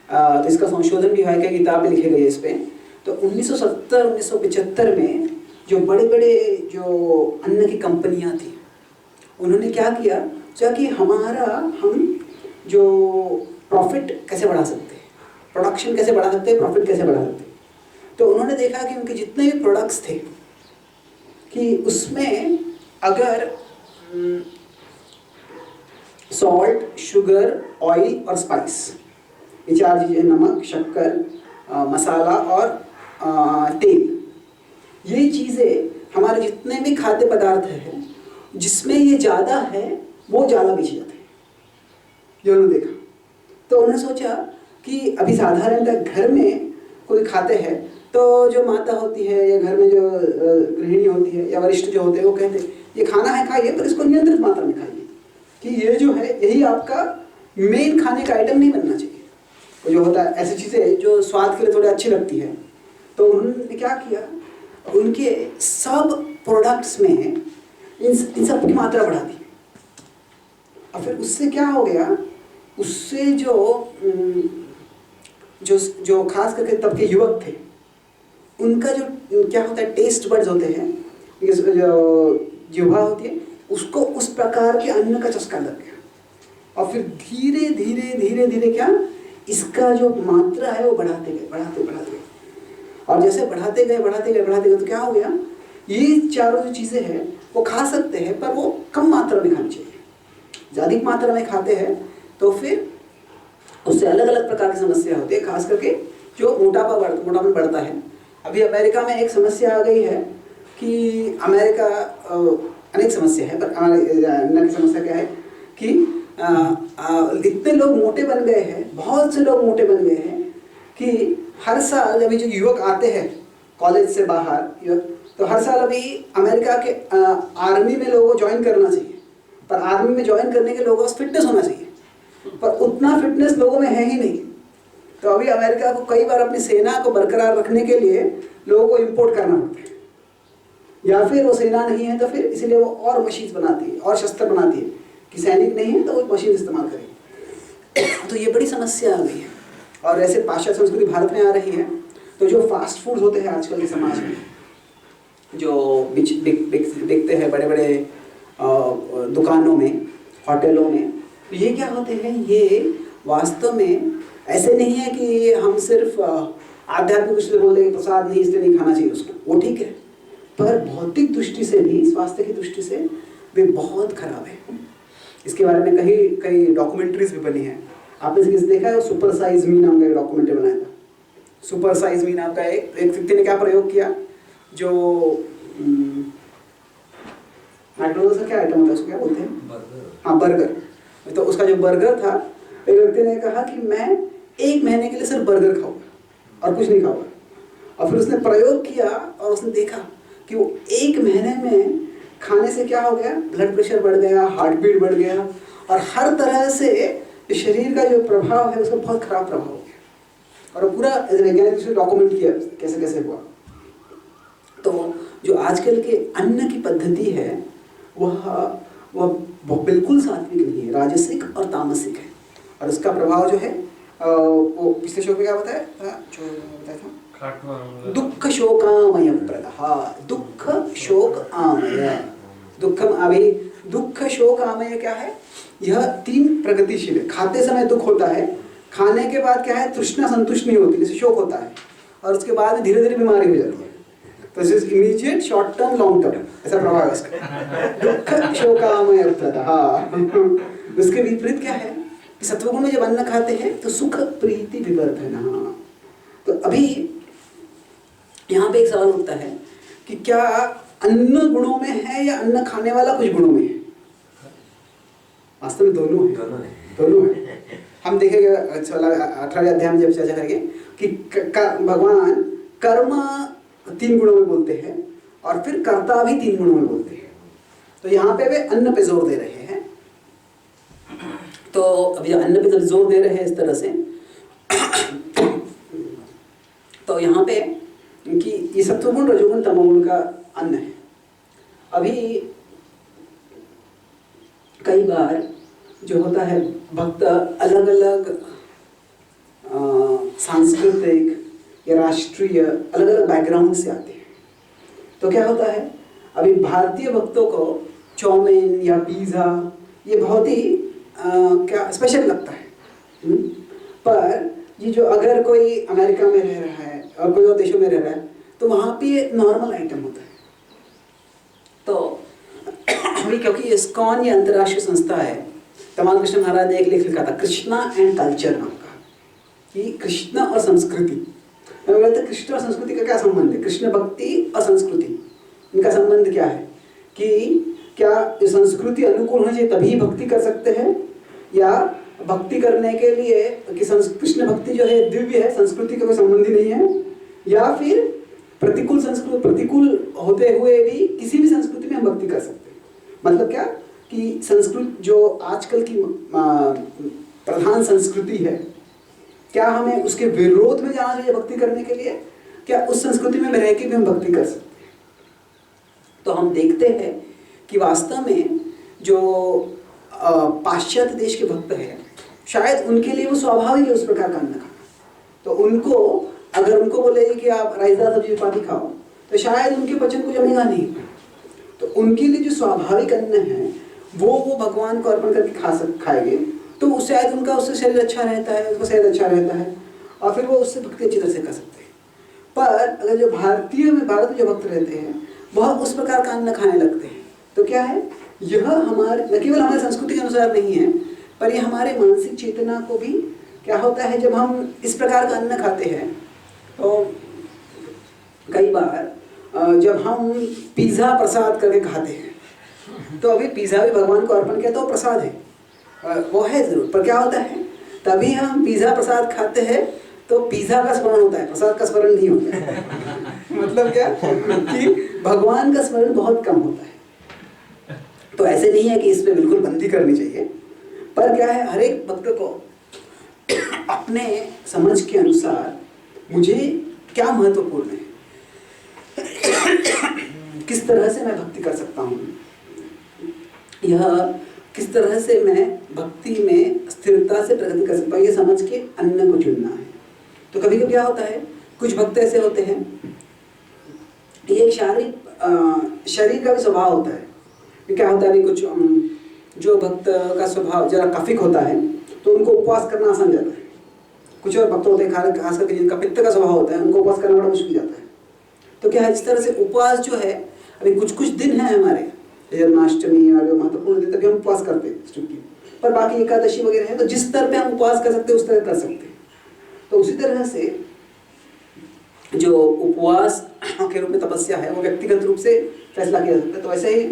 तो इसका संशोधन भी है, कई किताबें लिखी गई है इस पर। तो 1970-1975 में जो बड़े बड़े जो अन्न की कंपनियां थी उन्होंने क्या किया कि हम जो प्रॉफिट कैसे बढ़ा सकते हैं, प्रोडक्शन कैसे बढ़ा सकते हैं, प्रॉफिट कैसे बढ़ा सकते हैं। तो उन्होंने देखा कि उनके जितने भी प्रोडक्ट्स थे कि उसमें अगर सॉल्ट, शुगर, ऑयल और स्पाइस, ये 4 चीज़ें, नमक, शक्कर, मसाला और तेल, ये चीज़ें हमारे जितने भी खाद्य पदार्थ हैं जिसमें ये ज़्यादा है वो ज़्यादा बेचे जाते हैं। ये उन्होंने देखा तो उन्होंने सोचा कि अभी साधारणतः घर में कोई खाते हैं तो जो माता होती है या घर में जो गृहिणी होती है या वरिष्ठ जो होते हैं वो कहते हैं ये खाना है खाइए पर इसको नियंत्रित मात्रा में खाइए, कि ये जो है यही आपका मेन खाने का आइटम नहीं बनना चाहिए। तो जो होता है ऐसी चीज़ें जो स्वाद के लिए थोड़ी अच्छी लगती है, तो उन्होंने क्या किया, उनके सब प्रोडक्ट्स में इन सब की मात्रा बढ़ा दी। और फिर उससे क्या हो गया, उससे जो खास करके तब के युवक थे उनका जो क्या होता है टेस्ट बड्स होते हैं, जो जिह्वा होती है, उसको उस प्रकार के अन्न का चस्का लग गया। और फिर धीरे धीरे धीरे धीरे क्या इसका जो मात्रा है वो बढ़ाते गए। और जैसे बढ़ाते गए तो क्या हो गया, ये चारों जो चीज़ें हैं वो खा सकते हैं पर वो कम मात्रा में खानी चाहिए। ज़्यादा मात्रा में खाते हैं तो फिर उससे अलग अलग प्रकार की समस्या होती है, खास करके जो मोटापा बढ़ता है। अभी अमेरिका में एक समस्या आ गई है कि अमेरिका अनेक समस्या है, पर हमारी समस्या क्या है कि इतने लोग मोटे बन गए हैं, बहुत से लोग मोटे बन गए हैं कि हर साल अभी जो युवक आते हैं कॉलेज से बाहर, तो हर साल अभी अमेरिका के आर्मी में लोगों को ज्वाइन करना चाहिए, पर आर्मी में ज्वाइन करने के लोगों को फिटनेस होना चाहिए, पर उतना फिटनेस लोगों में है ही नहीं। तो अभी अमेरिका को कई बार अपनी सेना को बरकरार रखने के लिए लोगों को इंपोर्ट करना पड़ता है, या फिर वो सेना नहीं है तो फिर इसलिए वो और मशीन बनाती है और शस्त्र बनाती है कि सैनिक नहीं है तो वो मशीन इस्तेमाल करेगी। तो ये बड़ी समस्या आ गई है। और ऐसे पाश्चात्य संस्कृति भारत में आ रही है, तो जो फास्ट फूड होते हैं आजकल के समाज में, जो बिकते हैं बड़े बड़े दुकानों में, होटलों में, तो ये क्या होते हैं, ये वास्तव में ऐसे नहीं है कि हम सिर्फ आध्यात्मिक दृष्टि से बोल दें प्रसाद नहीं इसलिए नहीं खाना चाहिए उसको, वो ठीक है, पर भौतिक दृष्टि से भी, स्वास्थ्य की दृष्टि से वे बहुत खराब है। इसके बारे में कई डॉक्यूमेंट्रीज भी बनी हैं। आपने से किसी देखा है, सुपर साइज मी नाम का एक डॉक्यूमेंट्री बनाया था। सुपर साइज मी नाम का एक व्यक्ति ने क्या प्रयोग किया, जो मैकडॉनल्ड्स का क्या आइटम होता है उसको क्या बोलते हैं, हाँ बर्गर। तो उसका जो बर्गर था, एक व्यक्ति ने कहा कि मैं 1 महीने के लिए सिर्फ बर्गर खाऊंगा और कुछ नहीं खाऊंगा। और फिर उसने प्रयोग किया और उसने देखा कि वो 1 महीने में खाने से क्या हो गया, ब्लड प्रेशर बढ़ गया, हार्ट बीट बढ़ गया, और हर तरह से शरीर का जो प्रभाव है उसका बहुत खराब प्रभाव हो गया। और पूरा वैज्ञानिक से डॉक्यूमेंट किया कैसे कैसे हुआ। तो जो आजकल के अन्न की पद्धति है वह बिल्कुल सात्विक नहीं है, राजसिक और तामसिक है। और उसका प्रभाव जो है वो पिछले शोक में क्या बताया जो बताया था, दुख शोकामय प्रदः, दुख शोक आमय। दुखम अभी दुख शोक आमय क्या है, यह 3 प्रगतिशील है। खाते समय दुख होता है, खाने के बाद क्या है तृष्णा संतुष्ट नहीं होती, जैसे शोक होता है, और उसके बाद धीरे धीरे बीमारी हो जाती है। तो this is immediate, short term, long term, ऐसा प्रभाव है इसका। दुख शोकामय प्रदः। उसके विपरीत क्या है कि सत्वगुण में जब अन्न खाते हैं तो सुख प्रीति विवर्धन। तो अभी यहाँ पे एक सवाल उठता है कि क्या अन्न गुणों में है या अन्न खाने वाला कुछ गुणों में है? वास्तव में दोनों है। हम देखेंगे 18वें अध्याय में जब चर्चा करेंगे कि भगवान कर्म 3 गुणों में बोलते हैं और फिर कर्ता भी 3 गुणों में बोलते हैं। तो यहाँ पे वे अन्न पे जोर दे रहे हैं। तो अभी अन्न पे जब जोर दे रहे हैं इस तरह से, तो यहाँ पे कि ये सत्वगुण, रजोगुण, तमोगुण का अन्न है। अभी कई बार जो होता है भक्त अलग अलग सांस्कृतिक या राष्ट्रीय अलग अलग बैकग्राउंड से आते हैं। तो क्या होता है, अभी भारतीय भक्तों को चाउमीन या पिज़्ज़ा ये बहुत ही क्या स्पेशल लगता है। पर ये जो अगर कोई अमेरिका में रह रहा है और कोई और देशों में रह रहा है तो वहाँ पे ये नॉर्मल आइटम होता है। तो अभी क्योंकि इस्कॉन ये अंतर्राष्ट्रीय संस्था है, तमाल कृष्ण महाराज ने एक लेख लिखा था कृष्णा एंड कल्चर नाम का, कि कृष्ण और संस्कृति। मैं बोलता कृष्ण और संस्कृति का क्या संबंध है? कृष्ण भक्ति और संस्कृति, इनका संबंध क्या है? कि क्या संस्कृति अनुकूल होनी चाहिए तभी भक्ति कर सकते हैं, या भक्ति करने के लिए कि कृष्ण भक्ति जो है दिव्य है, संस्कृति का कोई संबंध ही नहीं है, या फिर प्रतिकूल संस्कृति, प्रतिकूल होते हुए भी किसी भी संस्कृति में हम भक्ति कर सकते हैं। मतलब क्या कि संस्कृत जो आजकल की प्रधान संस्कृति है, क्या हमें उसके विरोध में जाना चाहिए भक्ति करने के लिए, क्या उस संस्कृति में रह के भी हम भक्ति कर सकते हैं? तो हम देखते हैं कि वास्तव में जो पाश्चात्य देश के भक्त हैं, शायद उनके लिए वो स्वाभाविक है उस प्रकार का अन्न खाना। तो उनको अगर उनको बोले कि आप राइसदार सब्जी चपाती खाओ, तो शायद उनके पचन को जमेगा नहीं। तो उनके लिए जो स्वाभाविक अन्न है वो भगवान को अर्पण करके खाएंगे, तो शायद उनका उससे शरीर अच्छा रहता है, उसका सेहत अच्छा रहता है, और फिर वो उससे भक्ति अच्छी तरह से कर सकते हैं। पर अगर जो भारत में जो भक्त रहते हैं वह उस प्रकार का अन्न खाने लगते हैं, तो क्या है, यह हमारे न केवल हमारी संस्कृति के अनुसार नहीं है, पर यह हमारे मानसिक चेतना को भी क्या होता है, जब हम इस प्रकार का अन्न खाते हैं तो कई बार जब हम पिज़्ज़ा प्रसाद करके खाते हैं, तो अभी पिज़्ज़ा भी भगवान को अर्पण किया तो वो प्रसाद है, वो है ज़रूर, पर क्या होता है, तभी हम पिज़्ज़ा प्रसाद खाते हैं तो पिज़्ज़ा का स्मरण होता है, प्रसाद का स्मरण नहीं होता है। मतलब क्या कि भगवान का स्मरण बहुत कम होता है। तो ऐसे नहीं है कि इस पर बिल्कुल बंदी करनी चाहिए, पर क्या है, हर एक भक्त को अपने समझ के अनुसार मुझे क्या महत्वपूर्ण है, किस तरह से मैं भक्ति कर सकता हूँ, यह किस तरह से मैं भक्ति में स्थिरता से प्रगति कर सकता हूँ, ये समझ के अन्न को चुनना है। तो कभी कभी क्या होता है, कुछ भक्त ऐसे होते हैं, ये शरीर का भी स्वभाव होता है। क्या होता है, कुछ जो भक्त का स्वभाव जरा कफिक होता है तो उनको उपवास करना आसान जाता है। कुछ और भक्त होते हैं खास करके जिनका पित्त का स्वभाव होता है, उनको उपवास करना बड़ा मुश्किल जाता है। तो क्या है, इस तरह से उपवास जो है, अभी कुछ दिन है हमारे जन्माष्टमी और महत्वपूर्ण दिन तक हम उपवास करते हैं, पर बाकी एकादशी वगैरह है, तो जिस स्तर पे हम उपवास कर सकते हैं उस तरह कर सकते हैं। तो उसी तरह से जो उपवास के रूप में तपस्या है वो व्यक्तिगत रूप से फैसला किया जा सकता है। तो ऐसे ही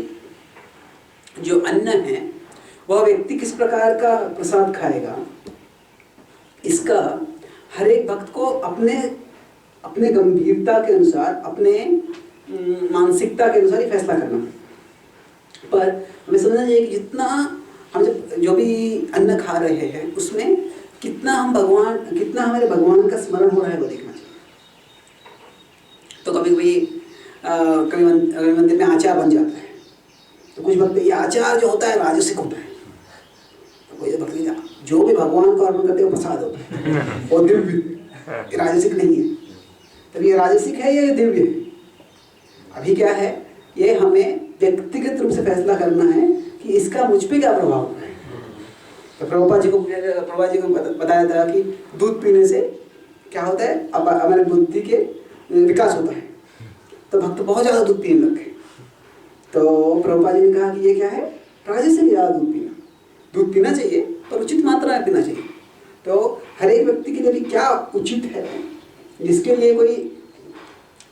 जो अन्न है वह व्यक्ति किस प्रकार का प्रसाद खाएगा, इसका हर एक भक्त को अपने गंभीरता के अनुसार, अपने मानसिकता के अनुसार ही फैसला करना है। पर हमें समझना चाहिए कि जितना हम जो भी अन्न खा रहे हैं उसमें कितना हमारे भगवान का स्मरण हो रहा है वो देखना चाहिए। तो कभी मंदिर में आचार बन जाता है, तो कुछ भक्त ये आचार जो होता है राजसिक होता है, तो कोई भक्त जो भी भगवान को अर्पण करते हैं वो प्रसाद होता है, वो दिव्य, राजसिक नहीं है। तब ये राजसिक है या ये दिव्य है? अभी क्या है, ये हमें व्यक्तिगत रूप से फैसला करना है कि इसका मुझ पे क्या प्रभाव हो रहा है। तो प्रभुपाद जी को बताया था कि दूध पीने से क्या होता है, अब हमारे बुद्धि के विकास होता है। तो भक्त बहुत ज़्यादा दूध पीने लगे, तो प्रभुपाद जी ने कहा कि ये क्या है, राजसिक से ज़्यादा दूध पीना चाहिए, पर उचित मात्रा में पीना चाहिए। तो हर एक व्यक्ति के लिए भी क्या उचित है, जिसके लिए कोई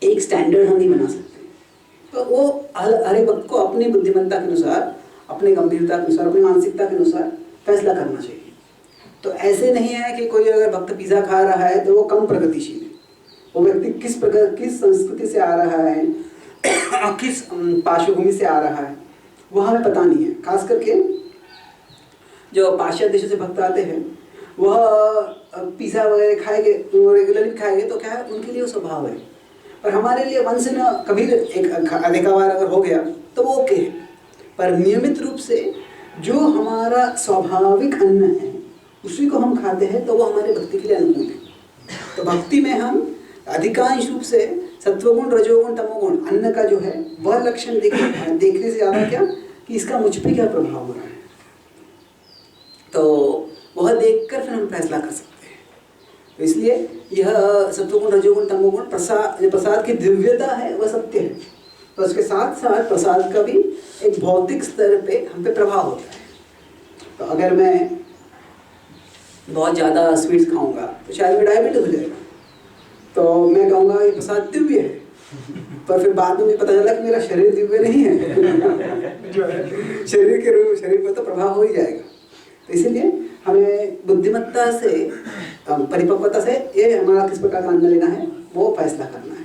एक स्टैंडर्ड हम नहीं बना सकते। तो वो हर एक वक्त को अपनी बुद्धिमत्ता के अनुसार, अपनी गंभीरता के अनुसार, अपनी मानसिकता के अनुसार फैसला करना चाहिए। तो ऐसे नहीं है कि कोई अगर भक्त पिज़्ज़ा खा रहा है तो वो कम प्रगतिशील है। वो व्यक्ति किस संस्कृति से आ रहा है, किस पार्श्वभूमि से आ रहा है, वो हमें पता नहीं है। खास करके जो पाश्चात्य देशों से भक्त आते हैं वह पिज़्ज़ा वगैरह खाएंगे, रेगुलरली खाएंगे, तो क्या है, उनके लिए वो स्वभाव है। पर हमारे लिए वंश न कभी एक बार अगर हो गया तो वो ओके है, पर नियमित रूप से जो हमारा स्वाभाविक अन्न है उसी को हम खाते हैं, तो वो हमारे भक्ति के लिए अनुकूल है। तो भक्ति में हम अधिकांश रूप से सत्वगुण, रजोगुण, तमोगुण अन्न का जो है वह लक्षण देखने से ज़्यादा क्या कि इसका मुझ पर क्या प्रभाव हो रहा है, तो वह देखकर फिर हम फैसला कर सकते हैं। तो इसलिए यह सत्वगुण, रजोगुण, तमोगुण प्रसाद की दिव्यता है, वह सत्य है। तो उसके साथ साथ प्रसाद का भी एक भौतिक स्तर पे हम पे प्रभाव होता है। तो अगर मैं बहुत ज़्यादा स्वीट्स खाऊंगा तो शायद में डायबिटीज हो जाएगा। तो मैं कहूँगा ये प्रसाद दिव्य है, पर फिर बाद में मुझे पता चला कि मेरा शरीर दिव्य नहीं है। जो है शरीर पर तो प्रभाव हो ही जाएगा। तो इसीलिए हमें बुद्धिमत्ता से, परिपक्वता से ये हमारा किस प्रकार का अन्न लेना है वो फैसला करना है।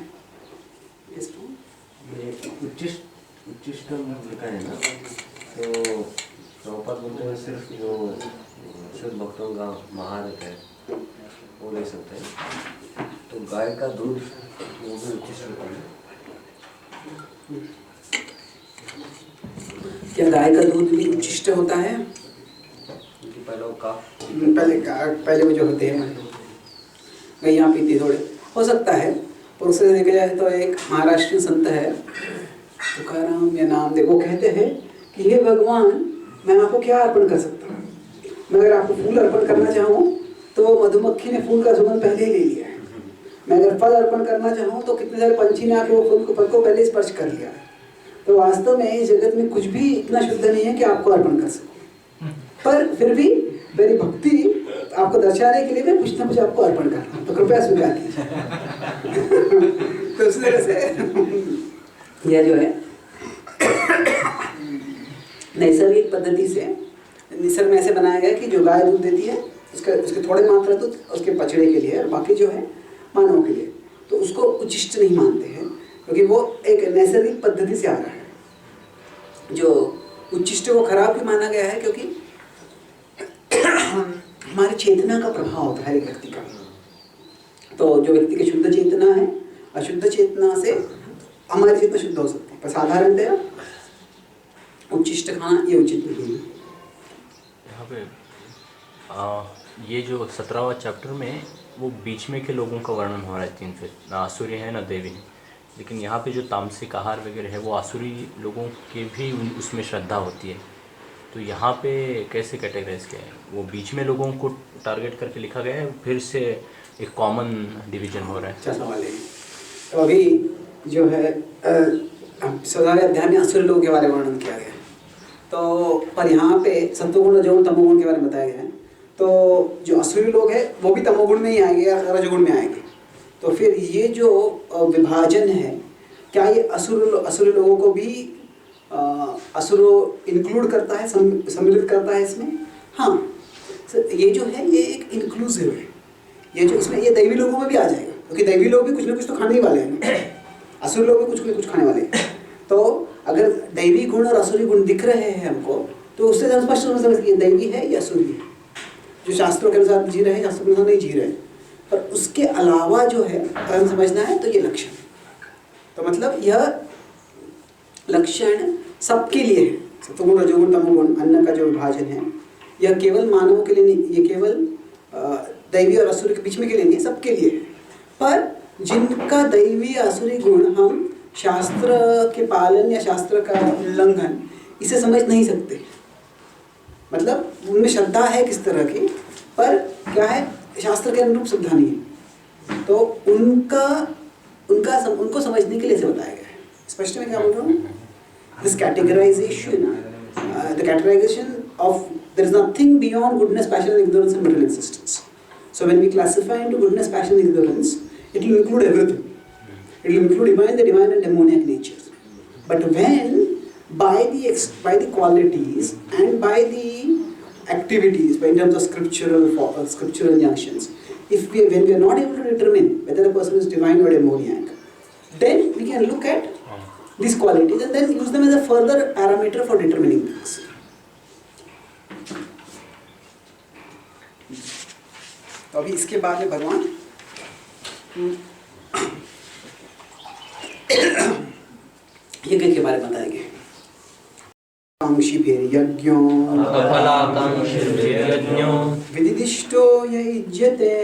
उच्चिष्ट लिखा है ना, तो प्रभुपाद बोलते हैं सिर्फ जो शुद्ध भक्तों का महारथ है वो ले सकते हैं। तो गाय का दूध वो भी उच्चिष्ट होता है। क्या गाय का दूध भी उच्चिष्ट होता है? पहले वो जो होते हैं गैया पीती थोड़े हो सकता है। और उससे देखा जाए तो एक महाराष्ट्रीय संत है तुकाराम या नाम दे, वो कहते हैं कि हे भगवान, मैं आपको क्या अर्पण कर सकता हूँ? मैं अगर आपको फूल अर्पण करना चाहूँ तो मधुमक्खी ने फूल का सुगंध पहले ही ले लिया है। मैं अगर फल अर्पण करना चाहूँ तो कितने सारे पंछी ने आके वो फल को पहले स्पर्श कर लिया है। तो वास्तव में इस जगत में कुछ भी इतना शुद्ध नहीं है कि आपको अर्पण कर सकूँ, पर फिर भी मेरी भक्ति आपको दर्शाने के लिए मैं कुछ ना कुछ आपको अर्पण करता हूँ, तो कृपया स्वीकार कीजिए। तो उस तरह से यह जो है नैसर्गिक पद्धति से निसर्ग में ऐसे बनाया गया कि जो गाय दूध देती है उसके थोड़े मात्रा दूध उसके बछड़े के लिए और बाकी जो है मानव के लिए, तो उसको उच्चिष्ट नहीं मानते हैं क्योंकि वो एक नैसर्गिक पद्धति से आ रहा है। जो उच्चिष्ट को खराब भी माना गया है क्योंकि हमारी चेतना का प्रभाव होता है एक व्यक्ति का। तो जो व्यक्ति की शुद्ध चेतना है, अशुद्ध चेतना से हमारी चेतना शुद्ध हो सकती है, पर साधारणतया उच्चिष्ट खाना ये उचित नहीं है। यहाँ पे ये जो 17वां चैप्टर में वो बीच में के लोगों का वर्णन हो रहा है, 3 फिर ना आसुरी है ना देवी है, लेकिन यहाँ पे जो तामसिक आहार वगैरह है वो आसुरी लोगों के भी उसमें श्रद्धा होती है। तो यहाँ पे कैसे कैटेगराइज किया है? वो बीच में लोगों को टारगेट करके लिखा गया है, फिर से एक कॉमन डिवीजन हो रहा है। अच्छा सवाल है। तो अभी जो है 17वें अध्याय में असुर लोगों के बारे में वर्णन किया गया है, तो पर यहाँ पे सत्वगुण रजोगुण तमोगुण के बारे में बताया गया है। तो जो असुरी लोग हैं वो भी तमोगुण में ही आएंगे या रजोगुण में आएंगे। तो फिर ये जो विभाजन है, क्या ये असुर लोगों को भी असुर इंक्लूड करता है, सम्मिलित करता है इसमें? हाँ, ये जो है ये एक इंक्लूसिव है। ये जो इसमें ये दैवी लोगों में भी आ जाएगा क्योंकि दैवी लोग भी कुछ ना कुछ तो खाने ही वाले हैं, असुर लोग भी कुछ ना कुछ खाने वाले हैं। तो अगर दैवी गुण और असुरी गुण दिख रहे हैं हमको, तो उससे हम स्पष्ट रूप से समझ दैवी है या असुरी है। जो शास्त्रों के अनुसार जी रहे हैं, शास्त्रों के अनुसार नहीं जी रहे, पर उसके अलावा जो है अगर हम समझना है तो ये लक्षण। तो मतलब यह लक्षण सबके लिए है। सत्वगुण रजोगुण तमोगुण अन्न का जो विभाजन है यह केवल मानवों के लिए नहीं, ये केवल दैवी और असुरी के बीच में के लिए नहीं, सबके लिए है। पर जिनका दैवी असुरी गुण हम शास्त्र के पालन या शास्त्र का उल्लंघन इसे समझ नहीं सकते, मतलब उनमें श्रद्धा है किस तरह की, पर क्या है शास्त्र के अनुरूप श्रद्धा नहीं है, तो उनको समझने के लिए इसे बताया गया है। स्पष्ट में क्या बोल रहा हूँ? This categorization, the categorization of there is nothing beyond goodness, passion, and ignorance and material existence. So when we classify into goodness, passion, and ignorance, it will include everything. It will include the divine and demoniac natures. But when by the qualities and by the activities, in terms of scriptural injunctions, when we are not able to determine whether a person is divine or demoniac, then we can look at these qualities and then use them as a further parameter for determining things. तो अभी इसके बाद में भगवान यज्ञ के बारे में बताएंगे। कांक्षी फिर यज्ञों विदिदिष्टो युज्यते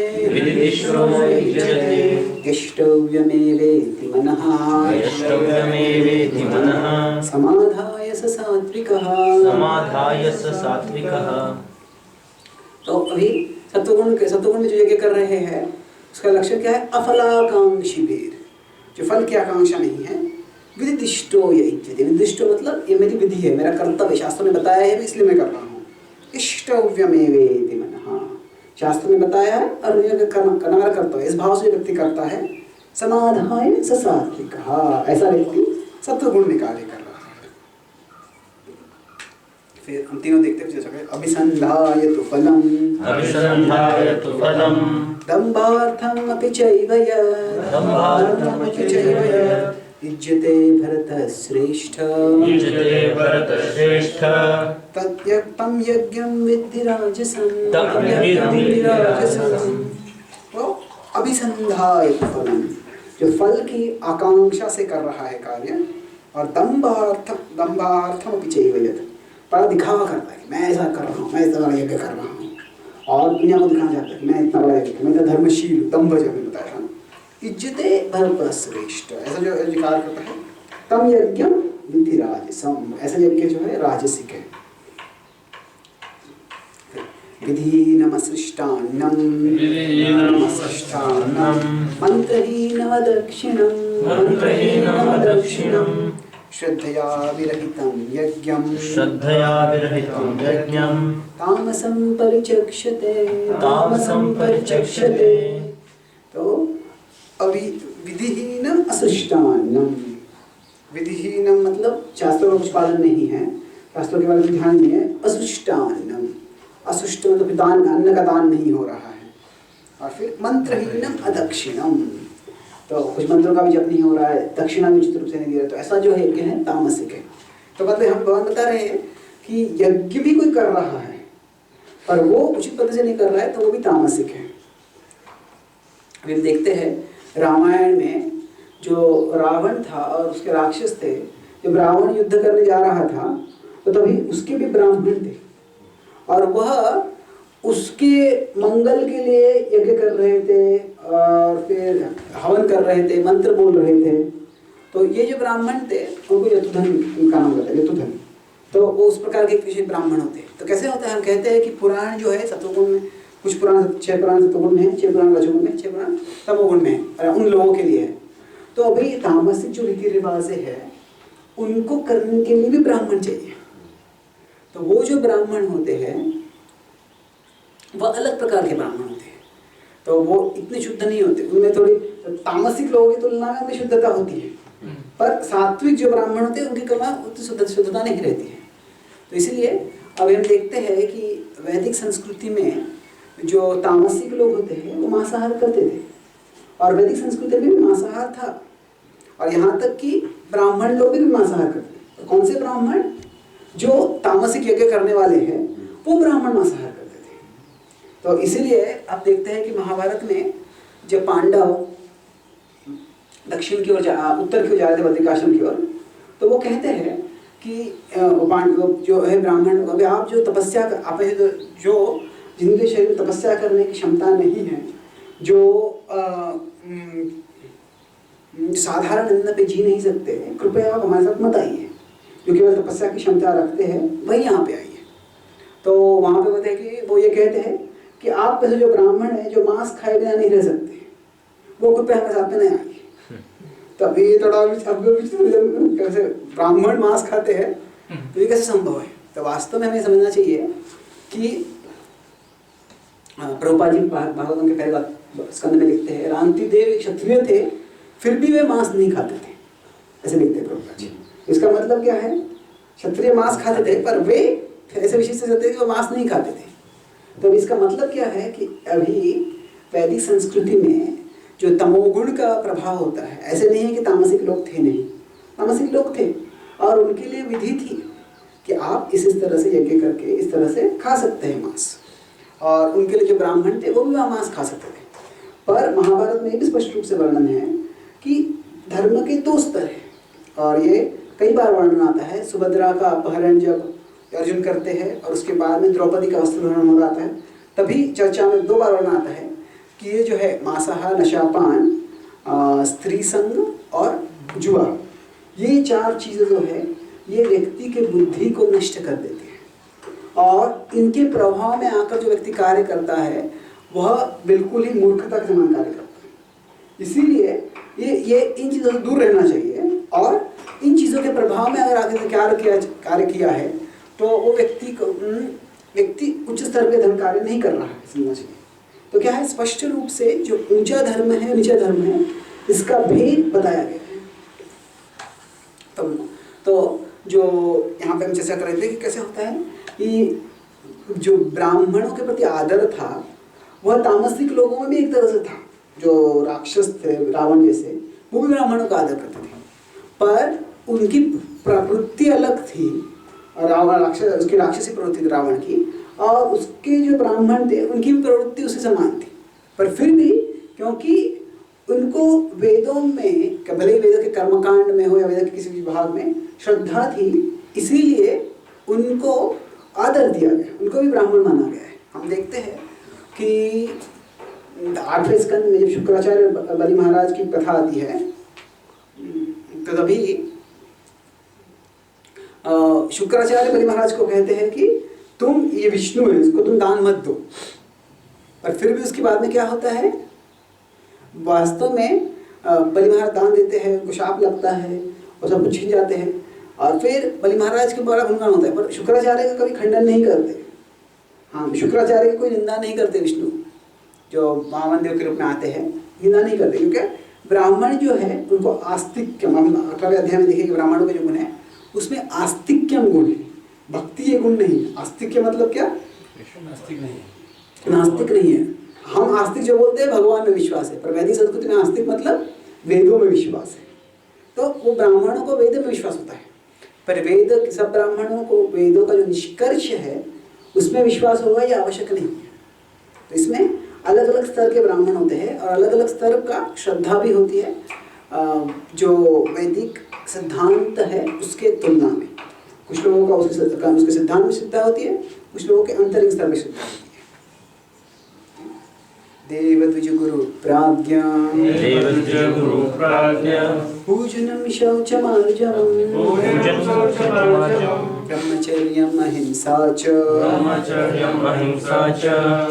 यष्टव्यमेवेति मनः समाधाय स सात्विकः। तो अभी सत्वगुण में जो यज्ञ कर रहे हैं उसका लक्ष्य क्या है? अफलाकांक्षी भेद, जो फल की आकांक्षा नहीं है, विदिष्टो ये इत्युक्ते, विदिष्टो मतलब ये मेरी विधि है, मेरा कर्तव्य, शास्त्र ने बताया है इसलिए मैं कर रहा हूँ। इष्टव्यमेवेति मनः, शास्त्र ने बताया है और ये करना मेरा कर्तव्य, इस भाव से व्यक्ति करता है। समाधाय स सात्विकः, ऐसा व्यक्ति सत्वगुण में कार्य कर रहा है। फिर हम तीनों देखते हैं, अभिसंधायतु फलम्, अभिसंधायतु फलम्, दम्भार्थमपि चैव यत्, युज्यते भरतश्रेष्ठ, युज्यते भरतश्रेष्ठ, तत्यक्तं यज्ञं विद्धि राजसं, तो अभिसंधायतु फलम्, जो फल की आकांक्षा से कर रहा है कार्य, और दम्भार्थमपि चैव यत्, बड़ा दिखावा करता है कि मैं ऐसा कर रहा हूँ, मैं इतना बड़ा यज्ञ कर रहा हूँ, और दुनिया को दिखाना चाहता है कि मैं इतना बड़ा यज्ञ, मैं इतना धर्मशील हूँ, दम्भ जो मैंने बताया था। युज्यते भरतश्रेष्ठ, ऐसा जो अधिकार करता है, तम यज्ञम विद्धि राजसम, ऐसा यज्ञ जो है राजसिक है। विधिहीनमसृष्टान्नं, मंत्रहीनमदक्षिणं, श्रद्धया विरहितं यज्ञं, तामसं परिचक्षते, तो अभी विधिहीनम असृष्टान्नम, विधिहीनम मतलब शास्त्रों का कुछ पालन नहीं है, शास्त्रों के बारे में ध्यान नहीं है। असृष्टान्नम, असृष्ट मतलब दान, अन्न का दान नहीं हो रहा है। और फिर मंत्रहीनम अदक्षिणम, तो कुछ मंत्रों का भी जप नहीं हो रहा है, दक्षिणा भी उचित रूप से नहीं दे रहा, तो ऐसा जो है यज्ञ है तामसिक है। तो मतलब हम भगवान बता रहे हैं कि यज्ञ भी कोई कर रहा है पर वो उचित पद्धति से नहीं कर रहा है, तो वो भी तामसिक है। अभी हम देखते हैं रामायण में जो रावण था और उसके राक्षस थे, जब रावण युद्ध करने जा रहा था तो तभी उसके भी ब्राह्मण थे और वह उसके मंगल के लिए यज्ञ कर रहे थे और फिर हवन कर रहे थे, मंत्र बोल रहे थे। तो ये जो ब्राह्मण थे उनको यतुधन का नाम होता है, यतुधन। तो वो उस प्रकार के विशेष ब्राह्मण होते हैं। तो कैसे होता है, हम कहते हैं कि पुराण जो है सत्वगुण में, कुछ पुराण 6 पुराण सत्वगुण में है, 6 पुराण रजोगुण में, 6 पुराण तमोगुण में है, उन लोगों के लिए है। तो अभी तामसिक जो रीति रिवाजें है उनको करने के लिए भी ब्राह्मण चाहिए। तो वो जो ब्राह्मण होते हैं वह अलग प्रकार के ब्राह्मण होते हैं, तो वो इतने शुद्ध नहीं होते, उनमें थोड़ी तामसिक लोगों की तुलना में उनमें शुद्धता होती है, पर सात्विक जो ब्राह्मण होते हैं उनकी कला उतनी शुद्धता नहीं रहती है। तो इसलिए अब हम देखते हैं कि वैदिक संस्कृति में जो तामसिक लोग होते हैं वो मांसाहार करते थे और वैदिक संस्कृति में भी मांसाहार था, और यहाँ तक कि ब्राह्मण लोग भी मांसाहार करते थे। तो कौन से ब्राह्मण? जो तामसिक यज्ञ करने वाले हैं वो ब्राह्मण मांसाहार करते थे। तो इसीलिए आप देखते हैं कि महाभारत में जब पांडव दक्षिण की ओर उत्तर की ओर जा रहे थे बद्रिकाश्रम की ओर, तो वो कहते हैं कि जो है ब्राह्मण, अभी आप जो तपस्या आप जो जिनके शरीर में तपस्या करने की क्षमता नहीं है, जो साधारण अन्न पे जी नहीं सकते, कृपया आप हमारे साथ मत आइए। जो केवल तपस्या की क्षमता रखते हैं वही यहाँ पे आइए। तो वहाँ पे बताए कि वो ये कहते हैं कि आप में से जो ब्राह्मण है जो मांस खाए बिना नहीं रह सकते, वो कृपया हमारे साथ में नहीं आइए। तो अभी ये थोड़ा कैसे ब्राह्मण मांस खाते हैं, तो ये कैसे संभव है? तो वास्तव में हमें समझना चाहिए कि प्रभुपाद जी भागवतम के पहले स्कंद में लिखते हैं, रांतिदेव क्षत्रिय थे फिर भी वे मांस नहीं खाते थे, ऐसे लिखते हैं प्रभुपाद जी। इसका मतलब क्या है? क्षत्रिय मांस खाते थे पर वे ऐसे विशिष्ट थे कि वो मांस नहीं खाते थे। तो इसका मतलब क्या है कि अभी वैदिक संस्कृति में जो तमोगुण का प्रभाव होता है, ऐसे नहीं है कि तामसिक लोग थे नहीं, तामसिक लोग थे और उनके लिए विधि थी कि आप इस तरह से यज्ञ करके इस तरह से खा सकते हैं मांस, और उनके लिए जो ब्राह्मण थे वो भी मांस खा सकते थे। पर महाभारत में भी स्पष्ट रूप से वर्णन है कि धर्म के 2 स्तर हैं, और ये कई बार वर्णन आता है। सुभद्रा का अपहरण जब अर्जुन करते हैं और उसके बाद में द्रौपदी का वस्त्रहरण हो जाता है, तभी चर्चा में 2 बार वर्णन आता है कि ये जो है मांसाहार, नशापान, स्त्री संग और जुआ, ये 4 चीज़ें जो है ये व्यक्ति के बुद्धि को नष्ट कर देती है, और इनके प्रभाव में आकर जो व्यक्ति कार्य करता है वह बिल्कुल ही मूर्खता के समान कार्य करता है। इसीलिए ये इन चीज़ों से दूर रहना चाहिए और चीज़ों के प्रभाव में अगर आगे से कार्य किया है तो वो व्यक्ति उच्च स्तर पे धर्म कार्य नहीं कर रहा है, समझना चाहिए। तो क्या है, स्पष्ट रूप से जो ऊंचा धर्म है नीचा धर्म है इसका भेद बताया गया है। तो जो यहाँ पे हम चर्चा कर रहे थे कि कैसे होता है कि जो ब्राह्मणों के प्रति आदर था वह तामसिक लोगों में भी एक तरह से था। जो राक्षस थे रावण जैसे, वो भी ब्राह्मणों का आदर करते थे, पर उनकी प्रवृत्ति अलग थी। और रावण राक्षस, उसकी राक्षसी प्रवृत्ति थी रावण की, और उसके जो ब्राह्मण थे उनकी भी प्रवृत्ति उससे समान थी। पर फिर भी क्योंकि उनको वेदों में, भले ही वेदों के कर्मकांड में हो या वेदों के किसी विभाग में श्रद्धा थी, इसीलिए उनको आदर दिया गया, उनको भी ब्राह्मण माना गया है। हम देखते हैं कि 8वें स्कंद में जब शुक्राचार्य बलि महाराज की कथा आती है तो तभी शुक्राचार्य बलि महाराज को कहते हैं कि तुम, ये विष्णु है, इसको तुम दान मत दो। पर फिर भी उसके बाद में क्या होता है, वास्तव में बलि महाराज दान देते हैं, उनको शाप लगता है और सब कुछ छिन जाते हैं, और फिर बलि महाराज के बड़ा गुणगान होता है, पर शुक्राचार्य का कभी खंडन नहीं करते। हाँ, शुक्राचार्य की कोई निंदा नहीं करते, विष्णु जो वामन देव के रूप में आते हैं निंदा नहीं करते, क्योंकि ब्राह्मण जो है उनको आस्तिक्यम, हम 18वें अध्याय में देखेंगे ब्राह्मणों के जो गुण है उसमें आस्तिक्यम गुण है, भक्ति ये गुण नहीं। आस्तिक्य मतलब क्या, नास्तिक नहीं है, नास्तिक नहीं है। हम आस्तिक जो बोलते हैं भगवान में विश्वास है, पर वैदिक संस्कृति में आस्तिक मतलब वेदों में विश्वास है। तो वो ब्राह्मणों को वेद में विश्वास होता है, पर वेद, सब ब्राह्मणों को वेदों का जो निष्कर्ष है उसमें विश्वास होगा ये आवश्यक नहीं है। तो इसमें अलग अलग स्तर के ब्राह्मण होते हैं और अलग अलग स्तर का श्रद्धा भी होती है। जो वैदिक सिद्धांत है उसके तुलना में कुछ लोगों का उसके सिद्धांत में श्रद्धा होती है, कुछ लोगों के आंतरिक स्तर में श्रद्धा होती है। देवद्विज गुरु प्राज्ञा, देवद्विज गुरु प्राज्ञा, पूजनम शौचमार्जवम्, ब्रह्मचर्यम् अहिंसा च, ब्रह्मचर्यम् अहिंसा च,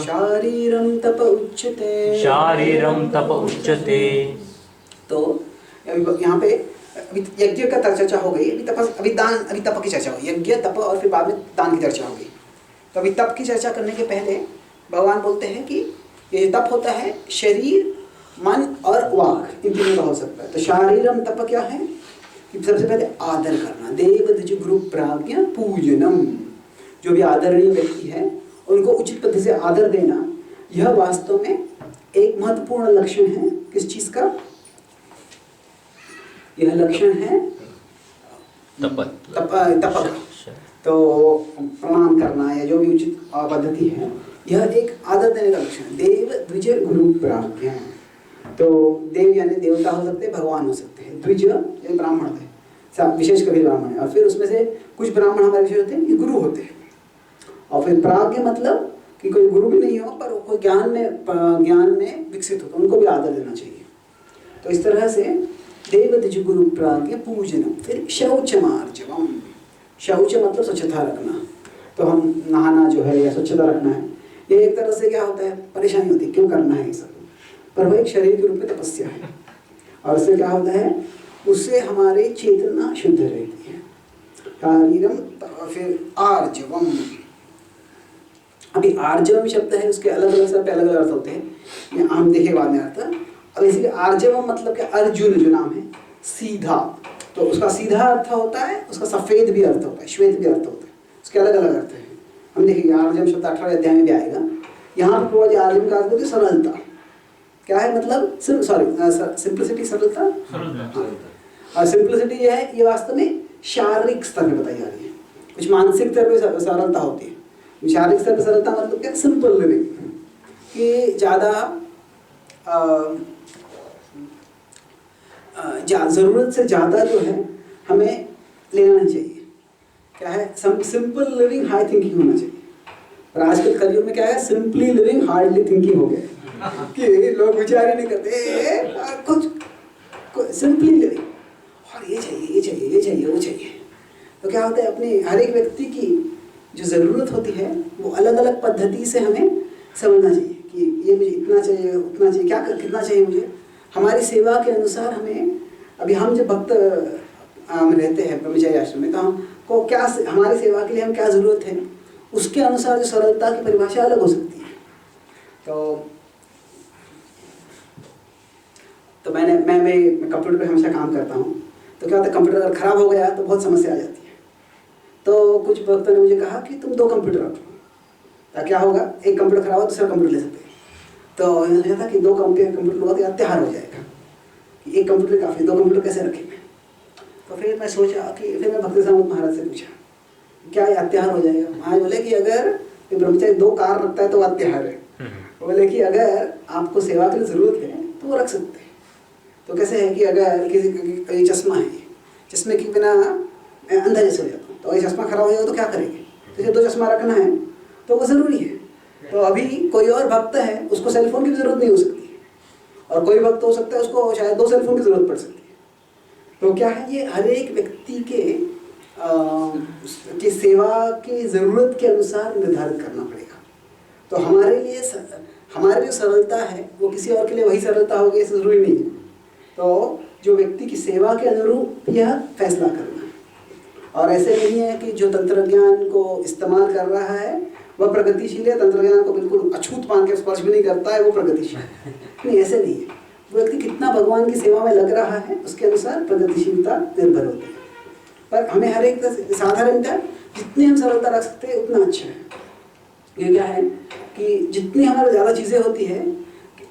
शारीरं तप उच्यते, शारीरं तप उच्यते। तो यहाँ पे अभी यज्ञ का चर्चा हो गई, अभी दान, अभी तप की चर्चा हुई, यज्ञ तप और फिर बाद में दान की चर्चा हो गई। तो अभी तप की चर्चा करने के पहले भगवान बोलते हैं कि ये तप होता है शरीर, मन और वाक, इन तीनों का हो सकता है। तो शारीरम तप क्या है कि सबसे पहले आदर करना, देवद्विज गुरु प्राज्ञ पूजनम, जो भी आदरणीय व्यक्ति है उनको उचित पद्धति से आदर देना, यह वास्तव में एक महत्वपूर्ण लक्षण है। किस चीज का यह लक्षण है? तप। तो प्रणाम करना या जो भी उचित पद्धति है, यह एक आदर देने का लक्षण है। देव द्विज गुरु प्राज्ञ, तो देव यानी देवता हो सकते हैं, भगवान हो सकते हैं, द्विज यानी ब्राह्मण है, विशेष कभी ब्राह्मण है, और फिर उसमें से कुछ ब्राह्मण हमारे विशेष होते हैं, ये गुरु होते हैं। और फिर प्राज्ञ मतलब कि कोई गुरु भी नहीं हो पर कोई ज्ञान में विकसित हो, तो उनको भी आदर देना चाहिए। तो इस तरह से देवद्विज गुरु प्राज्ञ पूजनम। फिर शौचमार्जवम्, शौच मतलब स्वच्छता रखना, तो हम नहाना जो है या स्वच्छता रखना है, ये एक तरह से क्या होता है, परेशानी होती है क्यों करना है ये सब, पर वह एक शरीर के रूप में तपस्या है। और उससे क्या होता है, उससे हमारी चेतना शुद्ध रहती है। शारीरम, फिर आर्जवम, अभी आर्जवम शब्द है, उसके अलग अलग शब्द अलग अलग अर्थ होते हैं, हम देखें बाद में अर्थ। अब इसलिए आर्जवम मतलब क्या, अर्जुन जो नाम है सीधा, तो उसका सीधा अर्थ होता है, उसका सफेद भी अर्थ होता है, श्वेत भी अर्थ होता है, उसके अलग अलग अर्थ है। हम देखेंगे आर्जव शब्द 18वें अध्याय में भी आएगा। यहाँ पर पूर्वज आर्जव का अर्थ होती है सरलता। क्या है मतलब, सिंप्लिसिटी, सरलता। और सिंप्लिसिटी जो है ये वास्तव में शारीरिक स्तर पे बताई जा रही है, कुछ मानसिक स्तर पे सरलता होती है। शारीरिक स्तर पे सरलता मतलब क्या, सिंपल लिविंग, कि ज़्यादा ज़रूरत से ज़्यादा जो है हमें लेना नहीं चाहिए। क्या है, सिंपल लिविंग हाई थिंकिंग होना चाहिए। और आजकल कलयुग में क्या है, सिंपली लिविंग हार्डली थिंकिंग हो गया कि लोग विचार ही नहीं करते, कुछ सिंपली लिविंग, और ये चाहिए, ये चाहिए, ये चाहिए, वो चाहिए। तो क्या होता है, अपने हर एक व्यक्ति की जो ज़रूरत होती है वो अलग अलग पद्धति से हमें समझना चाहिए कि ये मुझे इतना चाहिए, उतना चाहिए, क्या कितना चाहिए मुझे। हमारी सेवा के अनुसार हमें, अभी हम जब भक्त हम रहते हैं ब्रह्मचर्य आश्रम में, तो हमको क्या हमारी सेवा के लिए हम क्या ज़रूरत है, उसके अनुसार जो सरलता की परिभाषा अलग हो सकती है। तो मैं कंप्यूटर पे हमेशा काम करता हूँ, तो क्या होता है कंप्यूटर अगर ख़राब हो गया तो बहुत समस्या आ जाती है। तो कुछ भक्तों ने मुझे कहा कि तुम 2 कंप्यूटर रख लो, तो क्या होगा, एक कंप्यूटर खराब हो दूसरा कंप्यूटर ले सकते हैं। तो मैंने सोचा था कि 2 कंप्यूटर लोग तो त्योहार हो जाएगा, कि एक कंप्यूटर काफ़ी, 2 कंप्यूटर कैसे रखेंगे। तो फिर मैं सोचा कि फिर मैं भक्ति सामंत महाराज से पूछा क्या ये अत्याहार हो जाएगा। महाराज बोले कि अगर ब्रह्मचारी 2 कार रखता है तो अत्याहार है। बोले कि अगर आपको सेवा की जरूरत है तो वो रख सकते हैं। तो कैसे है कि अगर किसी का चश्मा है, चश्मे के बिना अंधा जैसे हो जाता हूँ, तो अगर चश्मा खराब हो जाएगा तो क्या करेंगे, तो 2 चश्मा रखना है तो वो ज़रूरी है। तो अभी कोई और भक्त है उसको सेलफोन की ज़रूरत नहीं हो सकती, और कोई भक्त हो सकता है उसको शायद 2 सेलफोन की ज़रूरत पड़ सकती है। तो क्या है, ये हर एक व्यक्ति के सेवा की ज़रूरत के अनुसार निर्धारित करना पड़ेगा। तो हमारे जो सरलता है वो किसी और के लिए वही सरलता होगी ऐसा ज़रूरी नहीं है। तो जो व्यक्ति की सेवा के अनुरूप यह फैसला करना है, और ऐसे नहीं है कि जो तंत्र ज्ञान को इस्तेमाल कर रहा है वह प्रगतिशील है, तंत्र ज्ञान को बिल्कुल अछूत मान के स्पर्श भी नहीं करता है वो प्रगतिशील नहीं, ऐसे नहीं है। वो व्यक्ति कितना भगवान की सेवा में लग रहा है उसके अनुसार प्रगतिशीलता निर्भर होती है। पर हमें हर एक साधारणतः जितनी हम सरलता रख सकते हैं उतना अच्छा है। ये क्या है कि जितनी हमारे ज़्यादा चीज़ें होती है,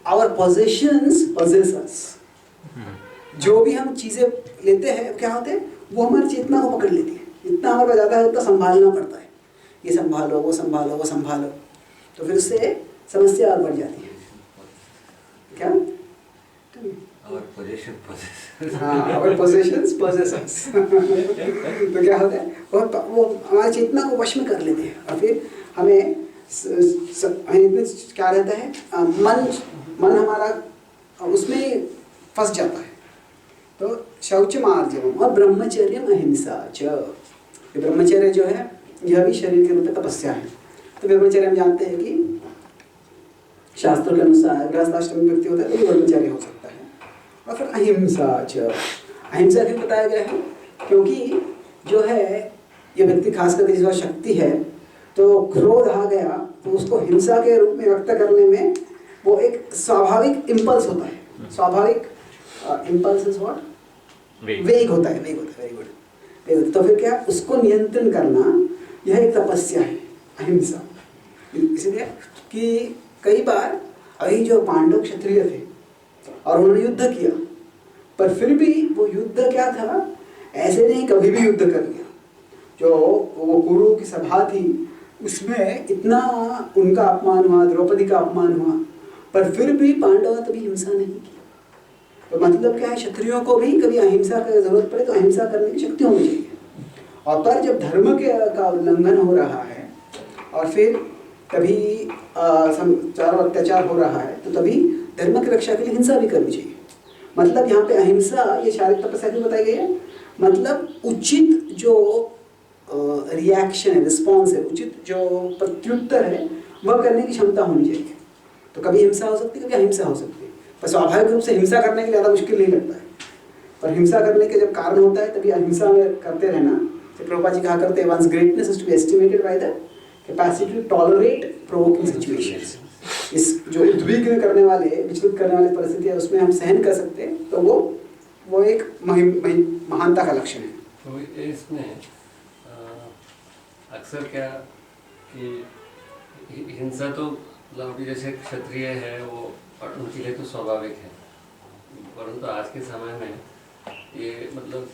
आवर पोजेशंस पोजेस अस, जो भी हम चीज़ें लेते हैं क्या होते हैं वो हमारी चेतना को पकड़ लेती है। जितना हमारे पास ज़्यादा है उतना संभालना पड़ता है, ये संभालो वो संभालो वो संभालो, तो फिर उससे समस्या और बढ़ जाती है। क्या Our possession possesses. हाँ, our possessions possess us। तो क्या होता है वो हमारी चेतना को वश में कर लेते हैं, और फिर हमें इतने क्या रहता है मन हमारा उसमें फंस जाता है। तो शौचमार्जवम और ब्रह्मचर्यम अहिंसा च, ब्रह्मचर्य जो है यह भी शरीर के रूप में तपस्या है। तो ब्रह्मचर्य हम जानते हैं कि शास्त्रों के अनुसार गृहस्थाश्रम में व्यक्ति होता है तो ये ब्रह्मचर्य हो सकता है। और फिर अहिंसा च, अहिंसा क्यों बताया गया है, क्योंकि जो है ये व्यक्ति खास करके जिस शक्ति है, तो क्रोध आ गया तो उसको हिंसा के रूप में व्यक्त करने में वो एक स्वाभाविक इम्पल्स होता है। स्वाभाविक इम्पल्स इज व्हाट, वेग होता है, वेग होता है, वेरी गुड। तो फिर क्या उसको नियंत्रण करना यह एक तपस्या है, अहिंसा। इसलिए कि कई बार अभी जो पांडव क्षत्रिय थे और उन्होंने युद्ध किया, पर फिर भी वो युद्ध क्या था, ऐसे नहीं कभी भी युद्ध कर लिया। जो वो कुरु की सभा थी उसमें इतना उनका अपमान हुआ, द्रौपदी का अपमान हुआ, पर फिर भी पांडव ने कभी हिंसा नहीं की। तो मतलब क्या है, क्षत्रियों को भी कभी अहिंसा की जरूरत पड़े तो अहिंसा करने की शक्ति होनी चाहिए। और पर जब धर्म का उल्लंघन हो रहा है और फिर कभी चारों अत्याचार हो रहा है, तो तभी धर्म की रक्षा के लिए हिंसा भी करनी चाहिए। मतलब यहाँ पे अहिंसा ये शारीरिक तपस्या क्यों बताई गई है, मतलब उचित जो रिएक्शन है, रिस्पॉन्स है, उचित जो प्रत्युत्तर है वह करने की क्षमता होनी चाहिए। तो कभी हिंसा हो सकती है, कभी अहिंसा हो सकती है। पर स्वाभाविक रूप से हिंसा करने के लिए ज़्यादा मुश्किल नहीं लगता है, पर हिंसा करने के जब कारण होता है तभी अहिंसा में करते रहना। तो प्रभुपाद जी कहा करते हैं, once greatness is to be estimated by the capacity to tolerate provoking situations. इस जो उद्विग्न करने वाले, विचलित करने वाले परिस्थितियाँ उसमें हम सहन कर सकते हैं, तो वो एक महानता का लक्षण है। तो इसमें अक्सर क्या कि हिंसा तो मतलब अभी जैसे क्षत्रिय है वो उनके लिए तो स्वाभाविक है, परंतु आज के समय में ये मतलब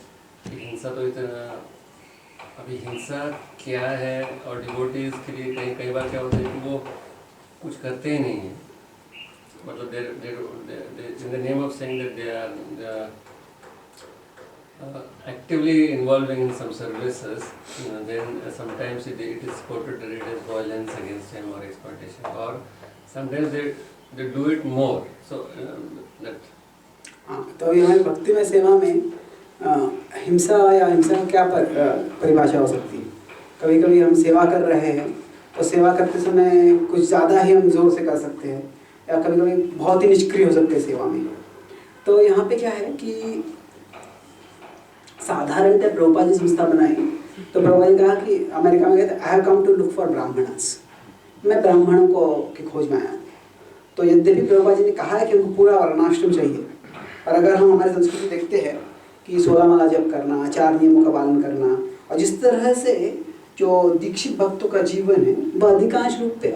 हिंसा तो इतना, अभी हिंसा क्या है और डिवोटीज के लिए कई बार क्या होता है कि वो कुछ करते ही नहीं हैं, मतलब in the name of saying that they are actively involving in some services, then sometimes it is portrayed as violence against him or exploitation, or sometimes they do it more. So that तो ये हमारी भक्ति में सेवा में हिंसा या हिंसा का क्या परिभाषा हो सकती है। कभी कभी हम सेवा कर रहे हैं तो सेवा करते समय कुछ ज़्यादा ही हम जोर से कर सकते हैं, या कभी कभी बहुत ही निष्क्रिय हो सकते हैं सेवा में। तो यहाँ पे क्या है कि साधारणतः प्रभुपाद जी संस्था बनाई तो प्रभुपाद जी कहा कि अमेरिका में कहते I have come to look for Brahmins, मैं ब्राह्मणों को की खोज में आया। तो यद्यपि प्रभुपाद जी ने कहा है कि हमको पूरा वर्णाश्रम चाहिए, पर अगर हम हमारी संस्कृति देखते हैं कि 16 माला जप करना, 4 नियमों का पालन करना, और जिस तरह से जो दीक्षित भक्तों का जीवन है वह अधिकांश रूप पे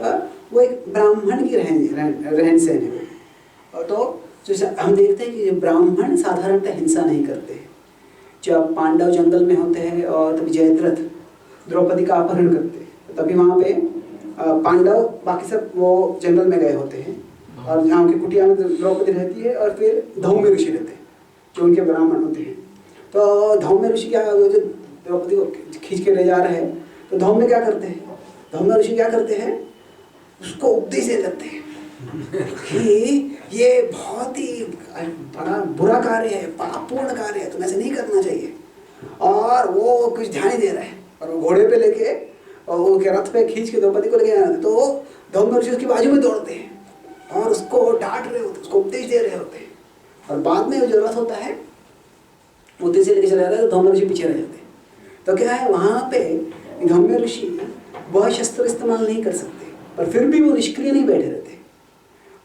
वो एक ब्राह्मण की रहन सहन है। तो जैसे हम देखते हैं कि ब्राह्मण साधारणतः हिंसा नहीं करते। जब पांडव जंगल में होते हैं और तभी जयद्रथ द्रौपदी का अपहरण करते हैं, तभी वहाँ पे पांडव बाकी सब वो जंगल में गए होते हैं और जहाँ उनकी कुटिया में द्रौपदी रहती है और फिर धौम्य ऋषि रहते हैं जो उनके ब्राह्मण होते हैं। तो धौम्य ऋषि क्या, वो जो द्रौपदी को खींच के ले जा रहे हैं, तो धौम्य क्या करते हैं, धौम्य ऋषि क्या करते हैं, उसको उपदेश दे देते हैं कि ये बहुत ही बड़ा बुरा कार्य है, पापपूर्ण कार्य है, तुम्हें ऐसे नहीं करना चाहिए। और वो कुछ ध्यान ही दे रहे हैं और वो घोड़े पे लेके और वो के रथ पे खींच के द्रौपदी को लेके जाते, तो धौम्य ऋषि उसकी बाजू में दौड़ते हैं और उसको डांट रहे होते, उसको उपदेश दे रहे होते हैं। और बाद में जो रथ होता है वो तेजी से लेके चला जाता है, तो धौम्य ऋषि पीछे रह जाते हैं। तो क्या है, वहाँ पे धौम्य ऋषि वह शस्त्र इस्तेमाल नहीं कर सकते, पर फिर भी वो निष्क्रिय नहीं बैठे रहते,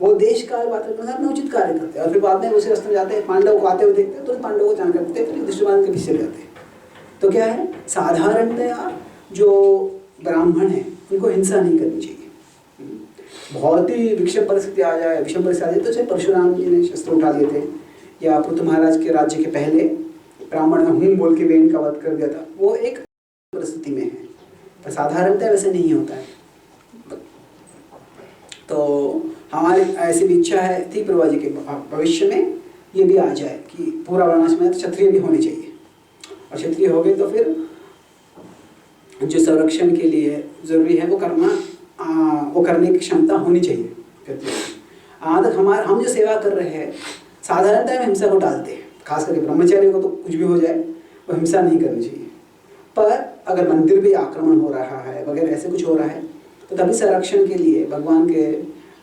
वो देश काल पात्र के अनुसार उचित कार्य करते हैं। और फिर बाद में उसी रास्ते में जाते हैं, पांडव को आते हुए देखते हैं तो पांडवों को जान कर देते हैं, फिर दुष्टमान के पीछे जाते हैं। तो क्या है, साधारणतया जो ब्राह्मण है उनको हिंसा नहीं करनी चाहिए। बहुत ही विषम परिस्थिति आ जाए, विषम परिस्थिति आ जाए, तो जैसे परशुराम जी ने शस्त्र उठा लिए थे, या पृथु महाराज के राज्य के पहले ब्राह्मण ने हूं बोल के वेण का वध कर दिया था, वो एक परिस्थिति में है, पर साधारणतः वैसे नहीं होता है। तो हमारी ऐसी भी इच्छा है थी प्रभुपाद जी के भविष्य में ये भी आ जाए कि पूरा वर्णाश्रम में क्षत्रिय भी होने चाहिए, और क्षत्रिय हो गए तो फिर जो संरक्षण के लिए जरूरी है वो करना, वो करने की क्षमता होनी चाहिए। आज तक हम जो सेवा कर रहे हैं साधारणतः हम हिंसा को टालते हैं, खास करके ब्रह्मचारियों को तो कुछ भी हो जाए वो हिंसा नहीं करनी चाहिए। पर अगर मंदिर भी आक्रमण हो रहा है वगैरह ऐसे कुछ हो रहा है तो तभी संरक्षण के लिए, भगवान के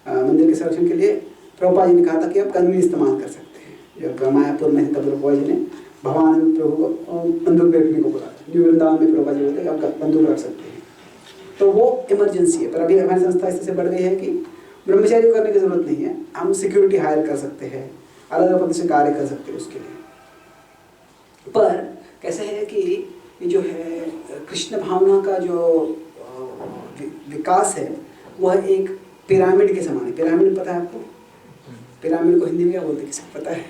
मंदिर के संरक्षण के लिए प्रभुपाद जी ने कहा था कि आप कानूनी इस्तेमाल कर सकते हैं। जब मायापुर में तब प्रभुपाद जी ने भगवान प्रभु को बंदूक रखने को बोला, न्यू वृंदावन में प्रभुपाद जी बोलते हैं आप बंदूक रख सकते हैं। तो वो इमरजेंसी है, पर अभी हमारी संस्था इससे बढ़ गई है कि ब्रह्मचारी को करने की जरूरत नहीं है, हम सिक्योरिटी हायर कर सकते हैं, अलग अलग पद से कार्य कर सकते हैं उसके लिए। पर कैसे है कि ये जो है कृष्ण भावना का जो विकास है वह एक पिरामिड के समान है। पिरामिड पता है आपको? पिरामिड को हिंदी में क्या बोलते हैं, किसको पता है?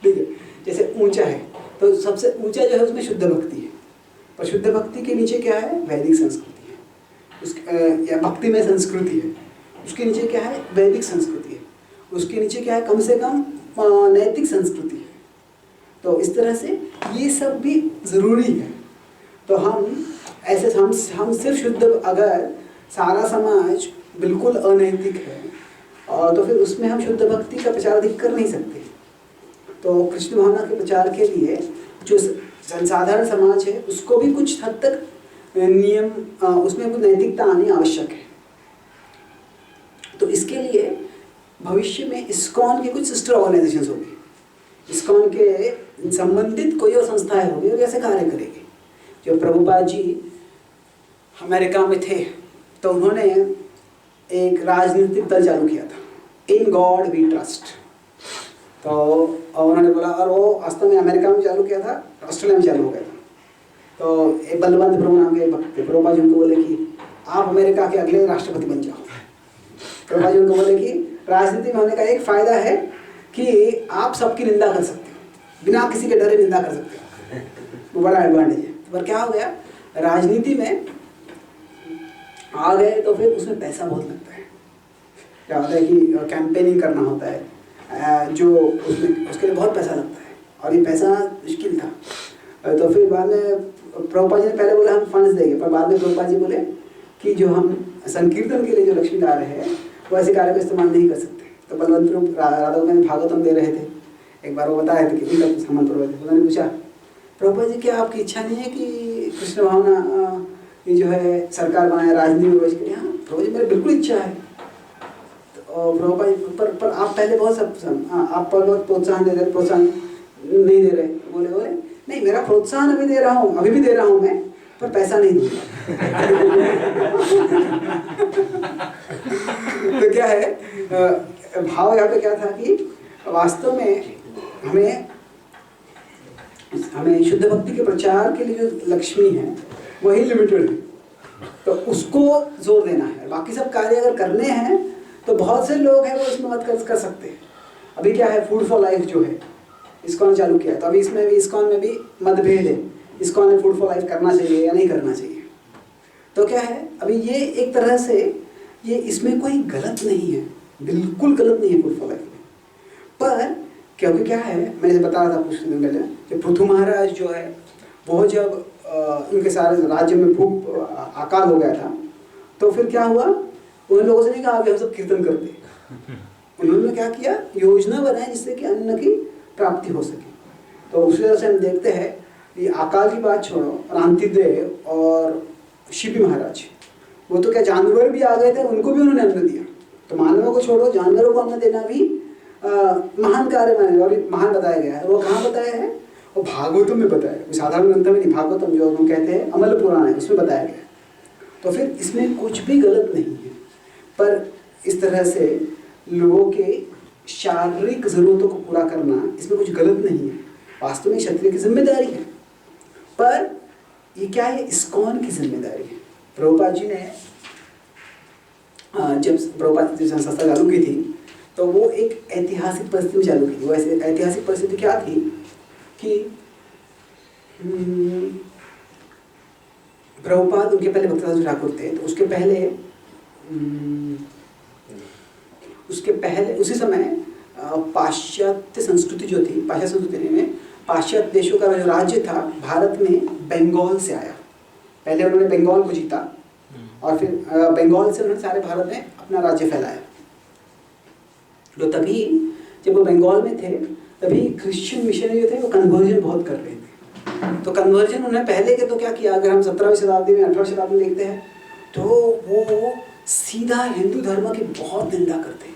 ठीक है, जैसे ऊंचा है तो सबसे ऊंचा जो है उसमें शुद्ध भक्ति है, पर शुद्ध भक्ति के नीचे क्या है, वैदिक संस्कृति है, उस या भक्ति में संस्कृति है, उसके नीचे क्या है, वैदिक संस्कृति है, उसके नीचे क्या है, कम से कम नैतिक संस्कृति है। तो इस तरह से ये सब भी जरूरी है। तो हम ऐसे हम सिर्फ शुद्ध, अगर सारा समाज बिल्कुल अनैतिक है और तो फिर उसमें हम शुद्ध भक्ति का प्रचार अधिक कर नहीं सकते। तो कृष्ण भावना के प्रचार के लिए जो जनसाधारण समाज है उसको भी कुछ हद तक नियम, उसमें कुछ नैतिकता आनी आवश्यक है। तो इसके लिए भविष्य में इस्कॉन के कुछ सिस्टर ऑर्गेनाइजेशंस होंगी, इस्कॉन के संबंधित कोई और संस्थाएं होंगी और कैसे कार्य करेगी। जो प्रभुपाद जी अमेरिका में थे तो उन्होंने एक राजनीतिक दल चालू किया था, इन गॉड वी ट्रस्ट। तो उन्होंने बोला, और वो वास्तव में अमेरिका में चालू किया था, ऑस्ट्रेलिया में चालू हो गया था। तो एक बलवंत प्रभु नाम के भक्त थे, प्रभुपाद जी उनको बोले कि आप अमेरिका के अगले राष्ट्रपति बन जाओ। प्रभुपाद जी उनको बोले कि राजनीति में होने का एक फायदा है कि आप सबकी निंदा कर सकते हो, बिना किसी के डरे निंदा कर सकते हो, वो बड़ा एडवांटेज है। पर क्या हो गया, राजनीति में आ गए तो फिर उसमें पैसा बहुत लगता है। क्या होता है कि कैंपेनिंग करना होता है, जो उसमें उसके लिए बहुत पैसा लगता है और ये पैसा मुश्किल था। तो फिर बाद में प्रभुपाद जी ने पहले बोला हम फंड्स देंगे, पर बाद में प्रभुपाद जी बोले कि जो हम संकीर्तन के लिए जो लक्ष्मी ला रहे हैं वो ऐसे कार्य को इस्तेमाल नहीं कर सकते। तो बलवंत रूप राधा गोविंद भागवतम दे रहे थे, एक बार वो बताए थे कि उनका सामान प्रभुपाद जी, उन्होंने पूछा प्रभुपाद जी क्या आपकी इच्छा नहीं है कि कृष्ण भावना ये जो है सरकार बनाए, राजनीति में प्रवेश करें? हाँ प्रभुपाद जी मेरी बिल्कुल इच्छा है। तो प्रभुपाद जी पर आप पहले बहुत सब आप बहुत प्रोत्साहन दे रहे, प्रोत्साहन नहीं दे रहे। बोले नहीं, मेरा प्रोत्साहन अभी दे रहा हूँ, अभी भी दे रहा हूँ मैं, पर पैसा नहीं दूंगा। तो क्या है, भाव यहाँ पे क्या था कि वास्तव में हमें शुद्ध भक्ति के प्रचार के लिए जो लक्ष्मी है वही लिमिटेड है, तो उसको जोर देना है। बाकी सब कार्य अगर करने हैं तो बहुत से लोग हैं वो इसमें मदद कर सकते हैं। अभी क्या है, फूड फॉर लाइफ जो है इस्कॉन चालू किया है, तो अभी इसमें भी इस्कॉन में भी मतभेद है, इस्कॉन में फूड फॉर लाइफ करना चाहिए या नहीं करना चाहिए। तो क्या है, अभी ये एक तरह से ये इसमें कोई गलत नहीं है, बिल्कुल गलत नहीं है फूड फॉर लाइफ में, पर क्योंकि क्या है, मैंने बताया था कुछ दिन पहले कि पृथु महाराज जो है वो जब इनके सारे राज्य में भूख अकाल हो गया था, तो फिर क्या हुआ, उन लोगों से नहीं कहा कि हम सब कीर्तन करते, उन्होंने क्या किया, योजना बनाई जिससे कि अन्न की प्राप्ति हो सके। तो उसी तरह से हम देखते हैं कि अकाल की बात छोड़ो, रांतिदेव और शिपी महाराज, वो तो क्या जानवर भी आ गए थे, उनको भी उन्होंने अन्न दिया। तो मानवों को छोड़ो, जानवरों को अन्न देना भी महान कार्य माने और महान बताया गया है। वो कहाँ बताया है, वो भागवतम में बताया है, साधारण ग्रंथ में नहीं, भागवतम जो हम कहते हैं अमल पुराण है उसमें बताया गया है। तो फिर इसमें कुछ भी गलत नहीं है, पर इस तरह से लोगों के शारीरिक जरूरतों को पूरा करना इसमें कुछ गलत नहीं है, वास्तव में क्षत्रिय की जिम्मेदारी है। पर ये क्या है, इस्कॉन की जिम्मेदारी है। प्रभुपाद जी ने जब प्रभुपाद जी संस्था चालू की थी तो वो एक ऐतिहासिक परिस्थिति में चालू की थी। वो ऐसे ऐतिहासिक परिस्थिति क्या थी कि प्रभुपाद उनके पहले भक्तदास ठाकुर थे, तो उसके पहले उसी समय पाश्चात्य संस्कृति जो थी, पाश्चात्य संस्कृति में पाश्चात्य देशों का जो राज्य था भारत में बंगाल से आया। पहले उन्होंने बंगाल को जीता और फिर बंगाल से उन्होंने सारे भारत में अपना राज्य फैलाया। तो तभी जब वो बंगाल में थे तभी क्रिश्चियन मिशनरी जो थे वो कन्वर्जन बहुत कर रहे थे। तो कन्वर्जन उन्होंने पहले के तो क्या किया, अगर हम 17वीं शताब्दी में 18वीं शताब्दी में देखते हैं तो वो सीधा हिंदू धर्म की बहुत निंदा करते हैं।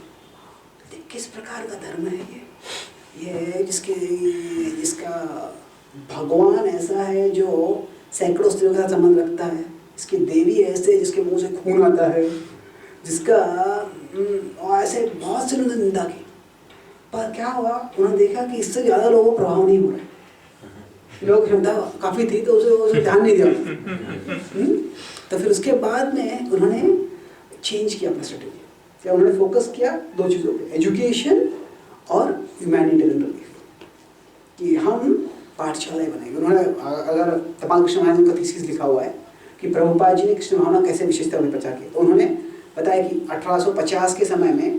तो किस प्रकार का धर्म है ये जिसका भगवान ऐसा है जो सैकड़ों स्त्रियों के साथ संबंध रखता है, इसकी देवी ऐसे जिसके मुंह से खून आता है, जिसका ऐसे बहुत से लोगों ने निंदा की। पर क्या हुआ, उन्होंने देखा कि इससे ज़्यादा लोगों को प्रभाव नहीं हो रहा है, लोग श्रद्धा काफ़ी थी तो उसे ध्यान नहीं दिया। तो फिर उसके बाद में उन्होंने चेंज किया अपना स्ट्रेटेजी। क्या उन्होंने फोकस किया दो चीज़ों पे, एजुकेशन और ह्यूमैनिटेरियन रिलीफ, कि हम पाठशालाएं बनाएंगे। उन्होंने अगर तपाल कृष्ण महाराज का थीसिस लिखा हुआ है कि प्रभुपाद जी ने कृष्ण भावना कैसे विशेषता में प्रचार किया, तो उन्होंने बताया कि 1850 के समय में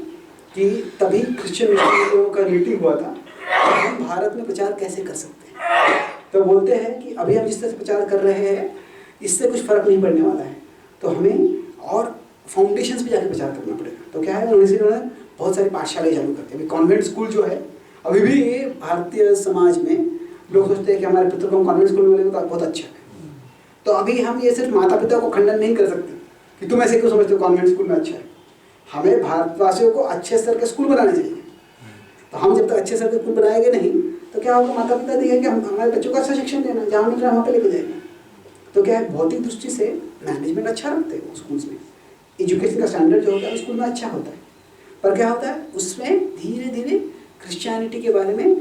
कि तभी क्रिश्चियन मिशनरियों का मीटिंग हुआ था, हम भारत में प्रचार कैसे कर सकते हैं। तो बोलते हैं कि अभी हम जिस तरह से प्रचार कर रहे हैं इससे कुछ फर्क नहीं पड़ने वाला है, तो हमें और फाउंडेशंस पे जाकर प्रचार करना पड़ेगा। तो क्या है, उन्होंने बहुत सारी पाठशालाएं चालू करते हैं। अभी कॉन्वेंट स्कूल जो है, अभी भी भारतीय समाज में लोग सोचते हैं कि हमारे पुत्र को हम कॉन्वेंट स्कूल में मिलेंगे तो बहुत अच्छा है। तो अभी हम ये सिर्फ माता पिता को खंडन नहीं कर सकते कि तुम ऐसे क्यों समझते हो कॉन्वेंट स्कूल में अच्छा है। हमें भारतवासियों को अच्छे स्तर के स्कूल बनाने चाहिए। तो हम जब तक अच्छे स्तर के स्कूल बनाएंगे नहीं तो क्या होगा, माता पिता देखेंगे हम हमारे बच्चों को अच्छा शिक्षण देना, जहाँ मिल रहा है वहाँ पे लेके जाएंगे। तो क्या है, भौतिक दृष्टि से मैनेजमेंट अच्छा रखते हैं स्कूल्स में, एजुकेशन का स्टैंडर्ड जो होता है स्कूल में अच्छा होता है। पर क्या होता है, उसमें धीरे धीरे क्रिश्चियनिटी के बारे में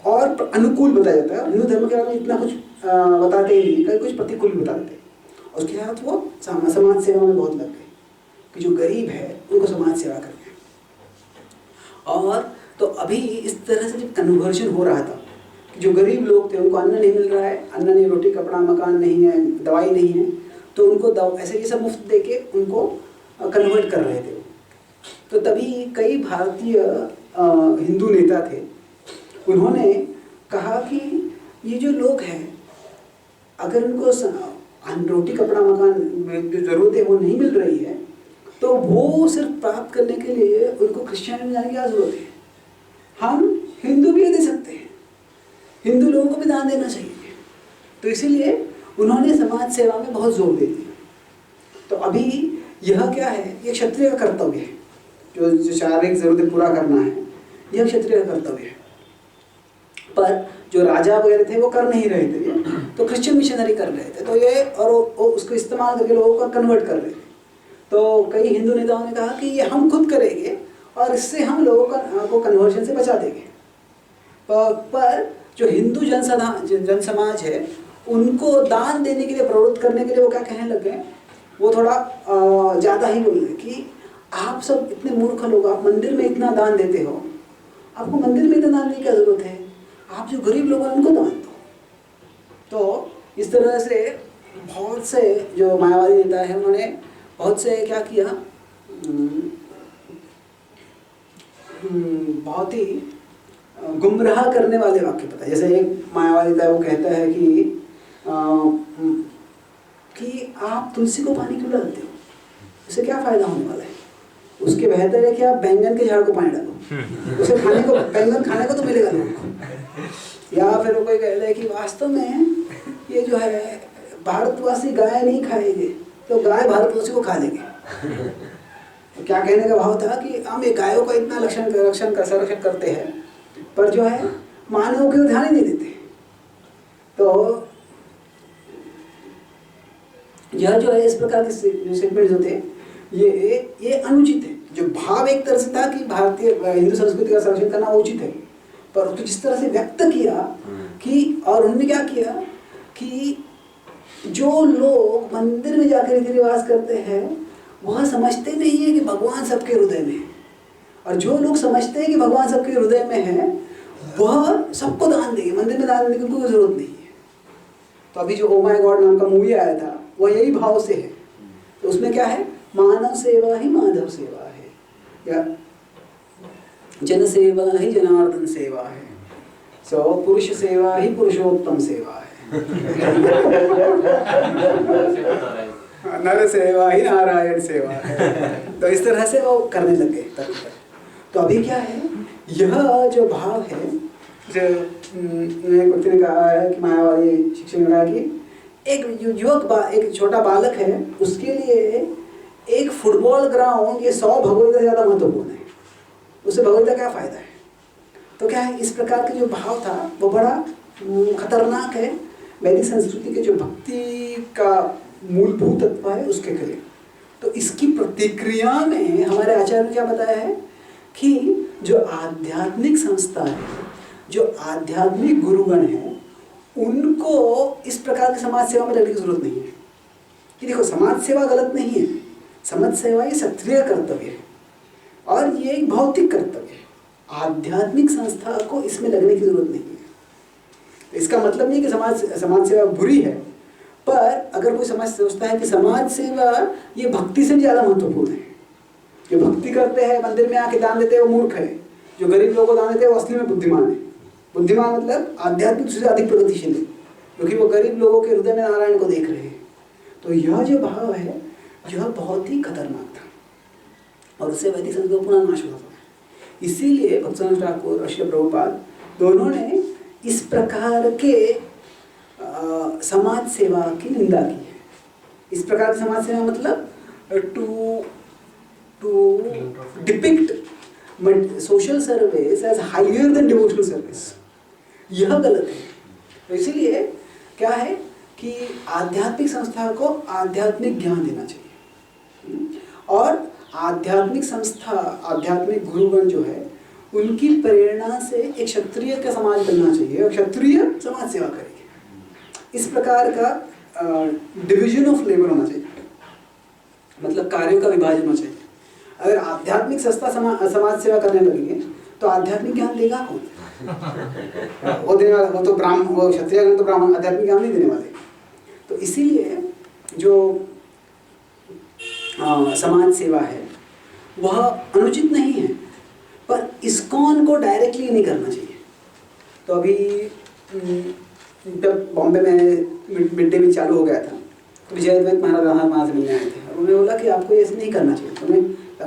और अनुकूल बताया जाता है। हिंदू धर्म के बारे में इतना कुछ बताते ही नहीं, कहीं कुछ प्रतिकूल बता देते हैं। उसके साथ वो समाज सेवा में बहुत लग गए कि जो गरीब है उनको समाज सेवा करते हैं। और तो अभी इस तरह से जब कन्वर्जन हो रहा था कि जो गरीब लोग थे उनको अन्न नहीं मिल रहा है, अन्न नहीं, रोटी कपड़ा मकान नहीं है, दवाई नहीं है, तो उनको ऐसे ये सब मुफ्त दे के उनको कन्वर्ट कर रहे थे। तो तभी कई भारतीय हिंदू नेता थे, उन्होंने कहा कि ये जो लोग हैं अगर उनको रोटी कपड़ा मकान जो ज़रूरत है वो नहीं मिल रही है तो वो सिर्फ प्राप्त करने के लिए उनको क्रिश्चियनिटी में जाने की क्या ज़रूरत है। हम हिंदू भी दे सकते हैं, हिंदू लोगों को भी दान देना चाहिए। तो इसीलिए उन्होंने समाज सेवा में बहुत जोर दे दिया। तो अभी यह क्या है, ये क्षत्रिय का कर्तव्य है, जो शारीरिक ज़रूरतें पूरा करना है, यह क्षत्रिय का कर्तव्य है। पर जो राजा वगैरह थे वो कर नहीं रहे थे, तो क्रिश्चियन मिशनरी कर रहे थे, तो ये और वो उसको इस्तेमाल करके लोगों को कन्वर्ट कर रहे थे। तो कई हिंदू नेताओं ने कहा कि ये हम खुद करेंगे और इससे हम लोगों को कन्वर्जन से बचा देंगे। पर जो हिंदू जन समाज है उनको दान देने के लिए प्रवृत्त करने के लिए वो क्या कहने लगे, वो थोड़ा ज़्यादा ही बोल रहे कि आप सब इतने मूर्ख लोग, आप मंदिर में इतना दान देते हो, आपको मंदिर में इतना दान देने की क्या जरूरत है, आप जो गरीब लोग हैं उनको दान दो। तो इस तरह से बहुत से जो मायावादी नेता है उन्होंने बहुत से क्या किया, बहुत ही गुमराह करने वाले वाक्य पता है। जैसे एक मायावादी था, वो कहता है कि आप तुलसी को पानी क्यों डालते हो, उससे क्या फायदा होने वाला है, उसके बेहतर है कि आप बैंगन के झाड़ को पानी डालो, उसे खाने को, बैंगन खाने को तो मिलेगा लोगों को। या फिर वो कोई कहता है कि वास्तव में ये जो है भारतवासी गाय नहीं खाएंगे तो गाय भारतवासी को खा लेंगे। तो क्या कहने का भाव था कि हम ये गायों का इतना संरक्षण करते हैं पर जो है मानवों को ध्यान ही नहीं देते। तो यह जो है इस प्रकार के स्टेटमेंट्स होते हैं, ये अनुचित है। जो भाव एक तरह से था कि भारतीय हिंदू संस्कृति का संरक्षण करना उचित है, पर उसको जिस तरह से व्यक्त किया कि, और उन्होंने क्या किया कि जो लोग मंदिर में जाकर रीति रिवाज करते हैं वह समझते नहीं है कि भगवान सबके हृदय में है, और जो लोग समझते हैं कि भगवान सबके हृदय में है वह सबको दान देंगे, मंदिर में दान देने की कोई जरूरत नहीं है। तो अभी जो ओ माय गॉड नाम का मूवी आया था वह यही भाव से है। तो उसमें क्या है, मानव सेवा ही माधव सेवा है, या जन सेवा ही जनार्दन सेवा है, सो पुरुष सेवा ही पुरुषोत्तम सेवा है, नर सेवा ही नारायण सेवा है। तो इस तरह से वो करने लगे। तो अभी क्या है, यह जो भाव है, जो एक व्यक्ति ने कहा है कि मायावादी शिक्षक ने कहा कि एक छोटा बालक है, उसके लिए एक फुटबॉल ग्राउंड ये 100 भगवद्गीता से ज़्यादा महत्वपूर्ण है, उससे भगवद्गीता क्या फायदा है। तो क्या है, इस प्रकार के जो भाव था वो बड़ा खतरनाक है वैदिक संस्कृति के जो भक्ति का मूलभूत तत्व है उसके करीब। तो इसकी प्रतिक्रिया में हमारे आचार्य ने क्या बताया है कि जो आध्यात्मिक संस्था है, जो आध्यात्मिक गुरुगण है, उनको इस प्रकार की समाज सेवा में लगने की जरूरत नहीं है। कि देखो, समाज सेवा गलत नहीं है, समाज सेवा ये क्षत्रिय कर्तव्य है और ये एक भौतिक कर्तव्य है। आध्यात्मिक संस्था को इसमें लगने की जरूरत नहीं है। इसका मतलब नहीं कि समाज सेवा बुरी है, पर अगर कोई समाज सोचता है कि समाज सेवा ये भक्ति से ज़्यादा महत्वपूर्ण है, जो भक्ति करते हैं मंदिर में आके दान देते हैं वो मूर्ख है, जो गरीब लोगों को दान देते हैं वो असली में बुद्धिमान है। बुद्धिमान मतलब आध्यात्मिक से अधिक प्रगतिशील है, क्योंकि वो गरीब लोगों के हृदय में नारायण को देख रहे हैं। तो यह जो भाव है यह बहुत ही खतरनाक था और उससे वैदिक संस्कृति पुनः नाश हुआ था। इसीलिए भक्तिवेदांत ठाकुर और श्री प्रभुपाद दोनों ने इस प्रकार के समाज सेवा की निंदा की है। इस प्रकार की समाज सेवा मतलब to depict social service as higher than devotional service, यह गलत है। तो इसीलिए क्या है कि आध्यात्मिक संस्था को आध्यात्मिक ज्ञान देना चाहिए और आध्यात्मिक संस्था, आध्यात्मिक गुरुगण जो है उनकी प्रेरणा से एक क्षत्रिय का समाज बनना चाहिए और क्षत्रिय समाज सेवा करेंगे। इस प्रकार का डिवीजन ऑफ लेबर होना चाहिए, मतलब कार्यों का विभाजन होना चाहिए। अगर आध्यात्मिक संस्था समाज सेवा करने लगेंगे तो आध्यात्मिक ज्ञान देगा कौन? वो देने वाला वो तो ब्राह्मण, वो क्षत्रिय तो ब्राह्मण आध्यात्मिक ज्ञान नहीं देने वाले। तो इसीलिए जो समाज सेवा है वह अनुचित नहीं है, पर इस्कॉन को डायरेक्टली नहीं करना चाहिए। तो अभी जब बॉम्बे में मिड डे मील चालू हो गया था तो विजय अद्वैत महाराज वहाँ से मिलने आए थे और उन्होंने बोला कि आपको ऐसे नहीं करना चाहिए। तो उन्हें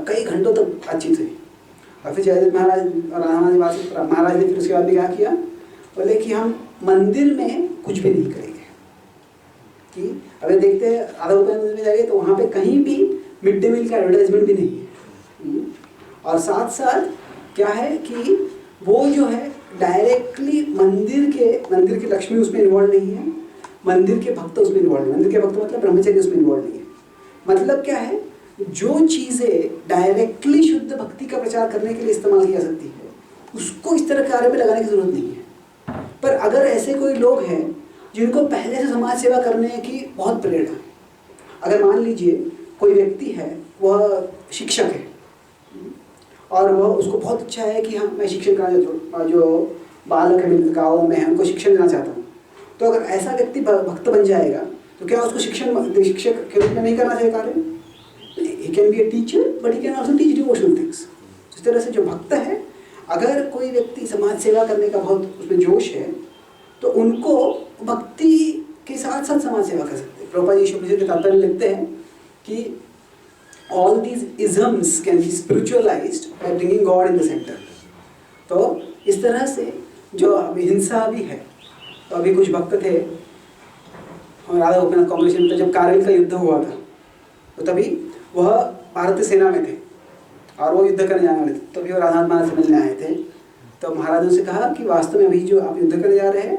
कई घंटों तक बातचीत हुई और फिर जयदेव महाराज और महाराज ने फिर उसके बाद भी क्या किया, बोले कि हम मंदिर में कुछ भी नहीं करेंगे। कि अगर देखते हैं आधा रुपये मंदिर में जाएंगे तो वहाँ पे कहीं भी मिड डे मील का एडवर्टाइजमेंट भी नहीं है। और साथ साथ क्या है कि वो जो है डायरेक्टली मंदिर की लक्ष्मी उसमें इन्वॉल्व नहीं है, मंदिर के भक्त उसमें इन्वॉल्व है। मंदिर के भक्त मतलब ब्रह्मचर्य उसमें इन्वॉल्व नहीं है। मतलब क्या है, जो चीज़ें डायरेक्टली शुद्ध भक्ति का प्रचार करने के लिए इस्तेमाल की जा सकती है उसको इस तरह कार्य में लगाने की जरूरत नहीं है। पर अगर ऐसे कोई लोग हैं जिनको पहले से समाज सेवा करने की बहुत प्रेरणा, अगर मान लीजिए कोई व्यक्ति है, वह शिक्षक है और वह उसको बहुत अच्छा है कि हाँ मैं शिक्षण करना चाहता हूँ, जो बालक है गाँव में है उनको शिक्षण देना चाहता हूँ, तो अगर ऐसा व्यक्ति भक्त बन जाएगा तो क्या उसको शिक्षक के रूप में नहीं करना चाहिए कार्य? He can be a teacher, but he can also teach devotional things. इस तरह से जो भक्त है, अगर कोई व्यक्ति समाज सेवा करने का बहुत उसमें जोश है तो उनको भक्ति के साथ साथ समाज सेवा कर सकते हैं। प्रभुपाद जी ईश्वर के तात्पर्य लिखते हैं कि all these isms can be spiritualized by bringing God in the center. तो इस तरह से जो अभी हिंसा भी है, तो अभी कुछ भक्त थे और राधा गोपीनाथ कॉम्पिटिशन में जब कारगिल का युद्ध हुआ था तो तभी वह भारतीय सेना में थे और वो युद्ध करने जाने वाले थे, तभी वो राधा महाराज से मिलने आए थे। तो महाराज ने कहा कि वास्तव में अभी जो आप युद्ध करने जा रहे हैं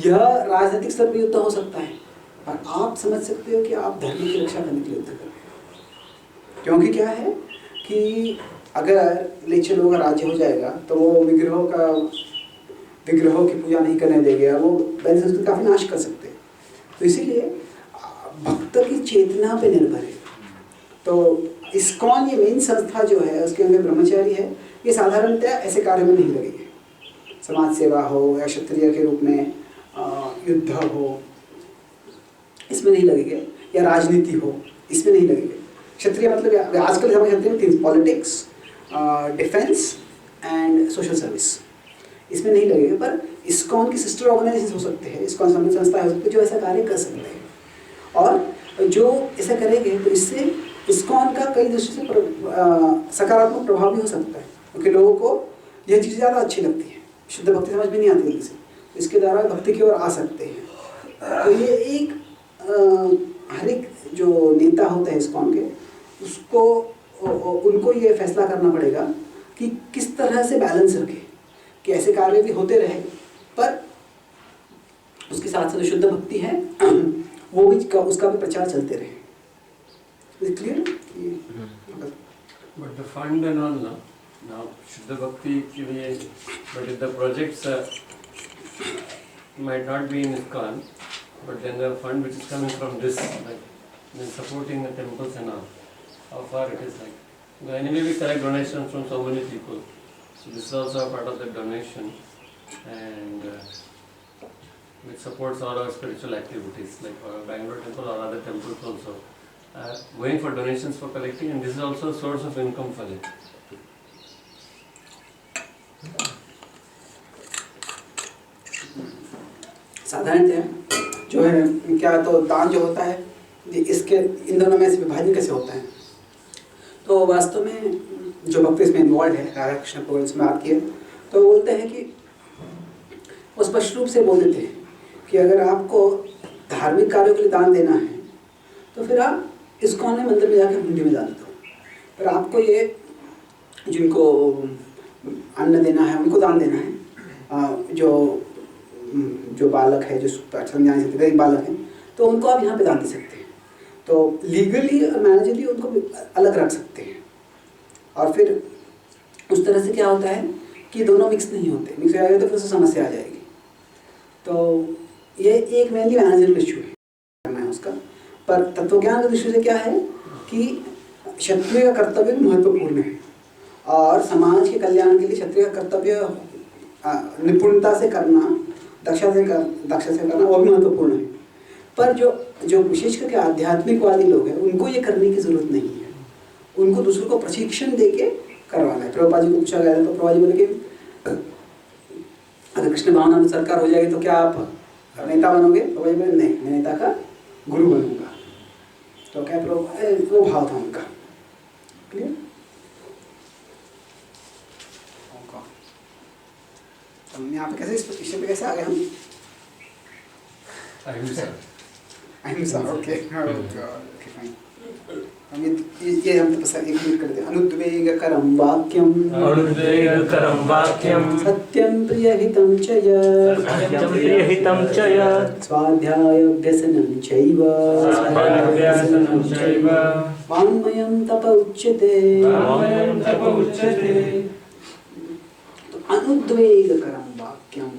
यह राजनीतिक स्तर पर युद्ध हो सकता है, पर आप समझ सकते हो कि आप धर्म की रक्षा करने के लिए युद्ध कर रहे हैं। क्योंकि क्या है कि अगर लेच्छे लोगों का राज्य हो जाएगा तो वो विग्रहों की पूजा नहीं करने देंगे और वो वैसे संस्कृति काफ़ी नाश कर सकते हैं। तो इसीलिए भक्त की चेतना पे निर्भर है। तो इस्कॉन ये मेन संस्था जो है उसके अंदर ब्रह्मचारी है, ये साधारणतः ऐसे कार्य में नहीं लगेंगे। समाज सेवा हो या क्षत्रिय के रूप में युद्ध हो इसमें नहीं लगेंगे, या राजनीति हो इसमें नहीं लगेंगे। क्षत्रिय मतलब आजकल समझ सकते हैं तीन, politics, defence and social service, इसमें नहीं लगेगा। पर इस्कॉन की सिस्टर ऑर्गेनाइजेशन हो सकते हैं, इस्कॉन सम्मिलित संस्था हो सकती है जो ऐसा कार्य कर सकते हैं, और जो ऐसा करेंगे तो इससे इस्कॉन का कई दृष्टि से सकारात्मक प्रभाव भी हो सकता है, क्योंकि लोगों को यह चीज़ ज़्यादा अच्छी लगती है। शुद्ध भक्ति समझ में नहीं आती जल्दी से, इसके द्वारा भक्ति की ओर आ सकते हैं। तो ये एक हर एक जो नेता होता है इस्कॉन के, उसको उनको ये फैसला करना पड़ेगा कि किस तरह से बैलेंस रखें कि ऐसे कार्य भी होते रहे पर उसके साथ साथ शुद्ध भक्ति है वो भी उसका भी प्रचार चलते रहे। Clear? But the fund and all now Shuddha Bhakti के लिए, but if the projects might not be in ISKCON, but then the fund which is coming from this, like then supporting the temples and all, how far it is like. Anyway, we collect donations from so many people, so this is also a part of the donation, and which supports all our spiritual activities, like our Bangalore temple or other temples also. Going for donations for collecting, and this is also a source of income for them. साधारणतः जो है क्या, तो दान जो होता है इसके इन दोनों में से विभाजन कैसे होता है, तो वास्तव में जो भक्त इसमें इन्वॉल्व है, राधा कृष्ण को इसमें बात किया, तो बोलते हैं कि वो स्पष्ट रूप से बोल देते हैं कि अगर आपको धार्मिक कार्यों के लिए दान देना है तो फिर आप इस्कॉन में मंदिर में जाकर हुंडी में दान दो, पर आपको ये जिनको अन्न देना है उनको दान देना है, जो बालक है, जो संज्ञान से गरीब बालक है, तो उनको आप यहाँ पे दान दे सकते हैं। तो लीगली और मैनेजली उनको अलग रख सकते हैं, और फिर उस तरह से क्या होता है कि दोनों मिक्स नहीं होते, मिक्स हो जाएगा तो फिर से समस्या आ जाएगी। तो ये एक मेनली मैनेजरल इशू है करना है उसका। पर तत्वज्ञान की दृष्टि से क्या है कि क्षत्रिय का कर्तव्य महत्वपूर्ण है, और समाज के कल्याण के लिए क्षत्रिय का कर्तव्य निपुणता से करना, दक्षता से करना वो भी महत्वपूर्ण है। पर जो विशेष करके आध्यात्मिकवादी लोग हैं उनको ये करने की जरूरत नहीं है, उनको दूसरों को प्रशिक्षण देके करवाना है। प्रभुपाद जी को पूछा गया था तो प्रभुपाद जी बोले कि अगर कृष्ण भावना में सरकार हो जाएगी तो क्या आप नेता बनोगे? प्रभुपाद जी बोले नहीं, मैं नेता का गुरु बनूंगा। तो क्या वो भाव था उनका। क्लियर? हम यहाँ पे कैसे इस विषय पे कैसे आ गए हम? अहिंसा। अहिंसा, ओके, फाइन। हम ये हम तपस्या एक मिनट करते हैं। अनुद्वेगकरं वाक्यम अनुद्वेगकरं वाक्यं सत्यं प्रियहितं च यत् सत्यं प्रियहितं च यत् स्वाध्यायाभ्यसनं चैव स्वाध्यायाभ्यसनं चैव वाङ्मयं तप उच्यते। वाङ्मयं तप उच्यते। तो अनुद्वेगकरं वाक्यम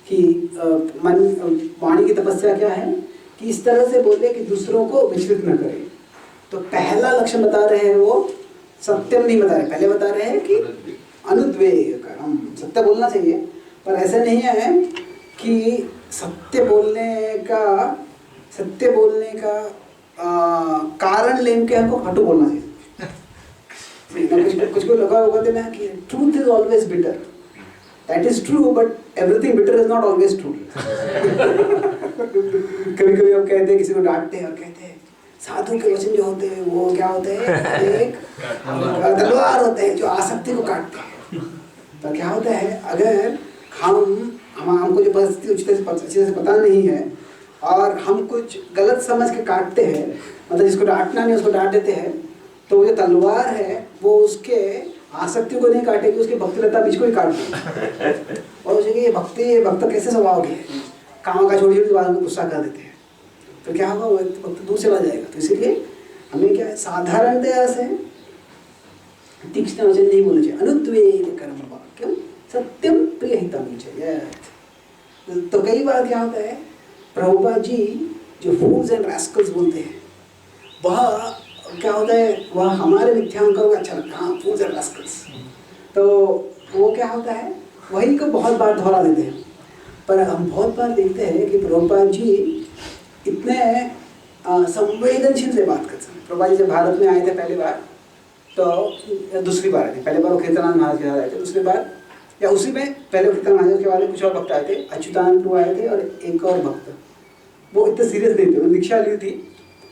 कि मन वाणी की तपस्या क्या है कि इस तरह से बोले कि दूसरों को विचलित न करे। तो पहला लक्षण बता रहे हैं वो सत्यम नहीं बता रहे, पहले बता रहे हैं कि अनुद्वेगकरम, सत्य बोलना चाहिए, पर ऐसा नहीं है कि सत्य बोलने का कारण लेन के हमको हटू बोलना चाहिए। कुछ को लगा होगा ना कि truth is always bitter, that is true, but everything bitter is not always true. कभी कभी हम कहते हैं, किसी को डांटते हैं और कहते हैं साधु के वचन जो होते हैं वो क्या होते हैं, एक तलवार होते हैं जो आसक्ति को काटते हैं। तो क्या होता है, अगर हमको जो परिस्थिति अच्छे से पता नहीं है और हम कुछ गलत समझ के काटते हैं, मतलब जिसको डांटना नहीं उसको डांट देते हैं, तो वो जो तलवार है वो उसके आसक्ति को नहीं काटेगी, उसकी भक्तिलता बीच को ही काट देगी। और उसके ये भक्त कैसे स्वभाव के काम का छोटी छोटी बातों को गुस्सा कर देते हैं, तो क्या होगा, वो वक्त दूर चला जाएगा। तो इसीलिए हमें क्या है, साधारणतया से तीक्ष्ण वचन नहीं बोलना चाहिए। अनुद्वेगकरं वाक्यम सत्यम प्रियहितं च यत्। तो कई बार क्या होता है, प्रभुपाद जी जो फूल्स एंड रैस्कल्स बोलते हैं, वह क्या होता है, वह हमारे मिथ्यांकों को अच्छा लगता है। हाँ, फूल्स एंड रैस्कल्स, तो वो क्या होता है, वही को बहुत बार दोहरा देते हैं। पर हम बहुत बार देखते हैं कि प्रभुपाद जी इतने संवेदनशील से बात करते हैं। प्रभुपाद जी जब भारत में आए थे पहली बार, तो दूसरी बार आए थे, पहले बार वो कीर्तनानंद महाराज के साथ आए थे, दूसरी बार या उसी में पहले कीर्तन महाराज के बाद कुछ और भक्त आए थे, अच्युतानंद प्रभु आए थे और एक और भक्त, वो इतने सीरियस नहीं थे, वो दीक्षा ली थी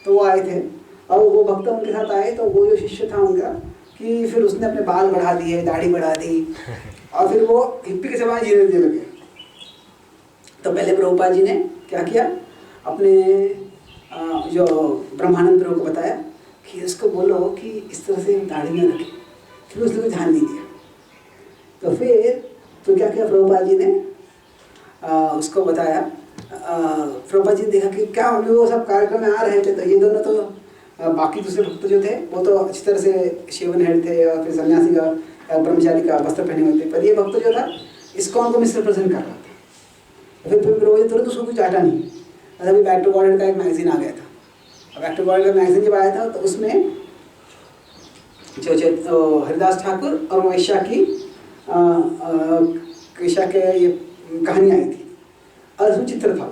तो वो आए थे। और वो भक्त उनके साथ आए, तो वो जो शिष्य था उनका, कि फिर उसने अपने बाल बढ़ा दिए, दाढ़ी बढ़ा दी और फिर वो हिप्पी के समान जीने देने लगे। तो पहले प्रभुपाद जी ने क्या किया, अपने जो ब्रह्मानंद प्रभु को बताया कि इसको बोलो कि इस तरह से दाढ़ी न रखे। फिर उसने कोई ध्यान नहीं दिया। तो फिर क्या किया प्रभुपाद जी ने, उसको बताया। प्रभुपाद जी ने देखा कि क्या हम वो सब कार्यक्रम में आ रहे थे, तो ये दोनों तो बाकी दूसरे भक्त जो थे वो तो अच्छी तरह से शेवन हेड थे और फिर सन्यासी का ब्रह्मचारी का वस्त्र पहने हुए थे, पर ये भक्त जो था इसको मिसरिप्रेजेंट कर रहा था। फिर प्रभुपाद जी तुरंत उसको कुछ आटा नहीं। अभी बैक टू गॉड का एक मैगजीन आ गया था। बैक टू गॉड का मैगजीन जब आया था तो उसमें जो हरिदास ठाकुर और वैश्या की ये कहानी आई थी और उसमें चित्र था।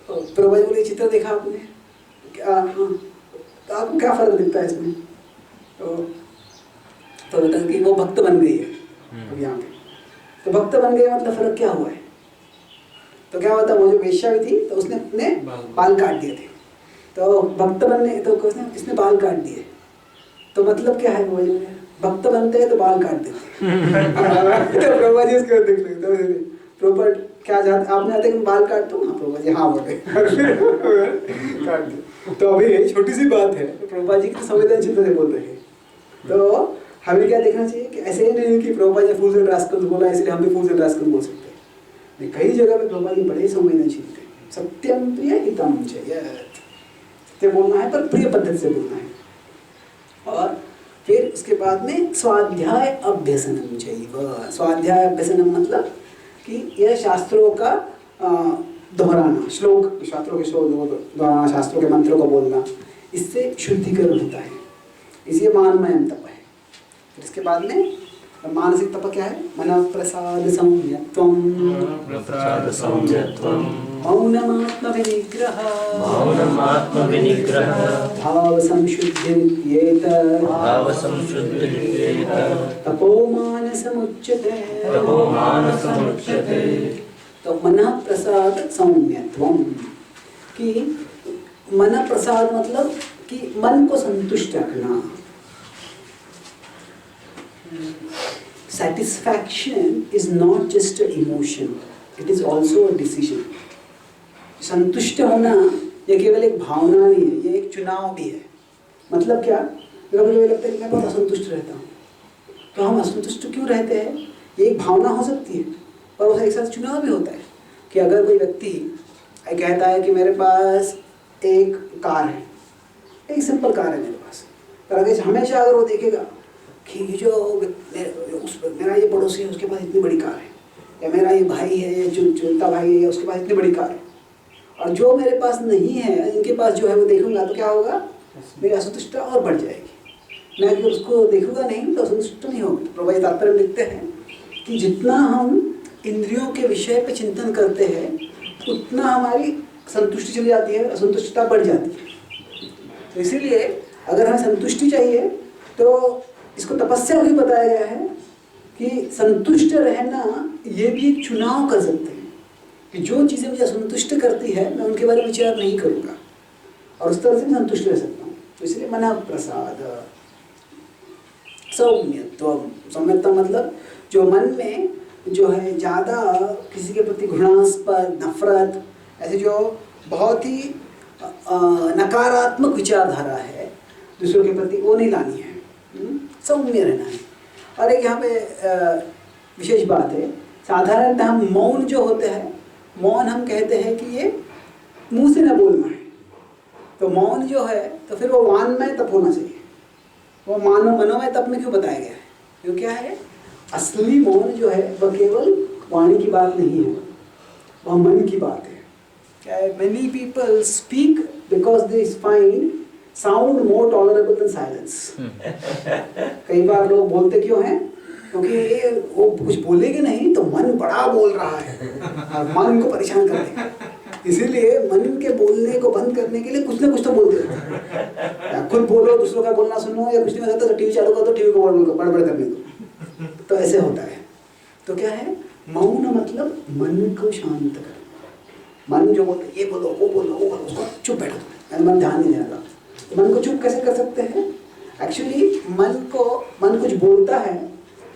तो प्रभुपाद जी बोले, चित्र देखा आपने क्या, तो आपको क्या फर्क दिखता है इसमें? तो बता कि वो भक्त बन गई है अब यहाँ पे। तो भक्त बन गए मतलब फर्क क्या हुआ है? तो क्या होता, वो जो वेश्या थी तो उसने अपने बाल काट दिए थे, तो भक्त बनने तो इसने बाल काट दिए, तो मतलब क्या है, वो भक्त बनते हैं तो बाल काट देते तो प्रभुपाद जी उसके बाद देख लेते, तो प्रभुपाद क्या चाहते आपने आते कि बाल काट दो? हाँ प्रभुपाद जी हाँ बोले काट दो। तो अभी छोटी सी बात है, प्रभुपाद जी की संवेदनशीलता से बोल रहे हैं। तो हमें क्या देखना चाहिए कि ऐसे ही नहीं कि प्रभुपाद जी फूल्स एंड रैस्कल्स बोला इसलिए हम भी फूल्स एंड रैस्कल्स बोल सकते हैं। कई जगह पे प्रभुपाद जी बड़े संवेदनशील थे। सत्यम प्रियहितं च यत्, सत्य बोलना है पर प्रिय पद्धति से बोलना है। और फिर उसके बाद में स्वाध्याय अभ्यसनम चैव। स्वाध्याय अभ्यसनम मतलब कि यह शास्त्रों का दोहराना, श्लोक शास्त्रों के श्लोक दोहराना, शास्त्रों के मंत्रों को बोलना, इससे शुद्धिकरण होता है। इसलिए मानमयम तप है। फिर इसके बाद में मानसिक तप क्या है? मन प्रसाद संयत्वम, मौनमात्म विनिग्रह, भाव संशुद्धिर्येत, तपोमान समुच्यते। तो मन प्रसाद संयत्वम कि मन प्रसाद मतलब कि मन को संतुष्ट रखना। Satisfaction is not just an emotion, it is also a decision. संतुष्ट होना ये केवल एक भावना नहीं है, ये एक चुनाव भी है। मतलब क्या, कभी कभी लगता है कि मैं बहुत असंतुष्ट रहता हूँ। तो हम असंतुष्ट क्यों रहते हैं, ये एक भावना हो सकती है, पर उसका एक साथ चुनाव भी होता है कि अगर कोई व्यक्ति कहता है कि मेरे पास एक कार है, एक सिंपल कार है मेरे पास, पर अगर हमेशा अगर वो देखेगा कि जो मेरा ये पड़ोसी है उसके पास इतनी बड़ी कार है, या मेरा ये भाई है जो चुनता भाई है उसके पास इतनी बड़ी कार है, और जो मेरे पास नहीं है इनके पास जो है वो देखूंगा, तो क्या होगा, मेरी असंतुष्टता और बढ़ जाएगी। मैं अगर उसको देखूंगा नहीं तो असंतुष्ट नहीं होगी। तो प्रभु तात्पर्य लिखते हैं कि जितना हम इंद्रियों के विषय पे चिंतन करते हैं उतना हमारी संतुष्टि चली जाती है, असंतुष्टता बढ़ जाती है। तो इसीलिए अगर हमें संतुष्टि चाहिए तो इसको तपस्या भी बताया गया है कि संतुष्ट रहना ये भी एक चुनाव कर सकते हैं कि जो चीज़ें मुझे असंतुष्ट करती है मैं उनके बारे में विचार नहीं करूँगा और उस तरह से मैं संतुष्ट रह सकता हूँ। तो इसलिए मन प्रसाद सौम्यत्व, सौम्यत्व मतलब जो मन में जो है ज़्यादा किसी के प्रति घृणास्पद, नफरत, ऐसे जो बहुत ही नकारात्मक विचारधारा है दूसरों के प्रति, वो नहीं लानी है, सौम्य रहना है। और एक यहाँ पे विशेष बात है, साधारणतः हम मौन जो होते हैं, मौन हम कहते हैं कि ये मुंह से न बोलना है, तो मौन जो है तो फिर वो वानमय तप होना चाहिए। वो मनोमय तप में क्यों बताया गया है, क्यों क्या है, असली मौन जो है वह केवल वाणी की बात नहीं है, वह मन की बात है। क्या है, many people speak because they find sound more tolerable than silence. कई बार लोग बोलते क्यों हैं, क्योंकि वो कुछ बोलेंगे नहीं तो मन बड़ा बोल रहा है और मन को परेशान कर देगा, इसीलिए मन के बोलने को बंद करने के लिए कुछ ना कुछ तो बोलते हैं। खुद बोलो, दूसरों का बोलना सुनो, या कुछ नहीं होता तो टीवी चालू करो तो टीवी को बड़बड़ करने दो, तो ऐसे होता है। तो क्या है, मौन मतलब मन को शांत करना। मन जो बोलते ये बोलो वो बोलो वो बोलो, उसको चुप बैठो, मन ध्यान नहीं देगा। तो मन को चुप कैसे कर सकते हैं, एक्चुअली मन कुछ बोलता है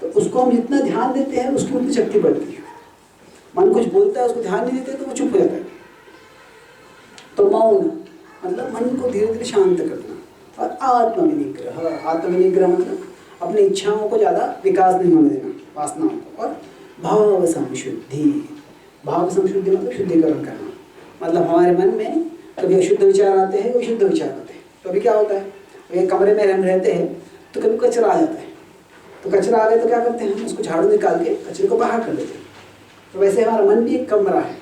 तो उसको हम जितना ध्यान देते हैं उसकी उतनी शक्ति बढ़ती है। मन कुछ बोलता है उसको ध्यान नहीं देते तो वो चुप हो जाता है। तो मौन मतलब मन को धीरे धीरे शांत करना। और आत्मविनिग्रह, आत्मविनिग्रह मतलब अपनी इच्छाओं को ज़्यादा विकास नहीं होने देना, वासनाओं को। और भाव संशुद्धि, भाव संशुद्धि मतलब शुद्धिकरण करना। मतलब हमारे मन में कभी अशुद्ध विचार आते हैं, कभी शुद्ध विचार आते हैं। तो अभी क्या होता है, एक कमरे में हम रहते हैं तो कभी कचरा आ जाता है, तो कचरा आ गया तो क्या करते हैं, हम उसको झाड़ू निकाल के कचरे को बाहर कर देते हैं। तो वैसे हमारा मन भी एक कमरा है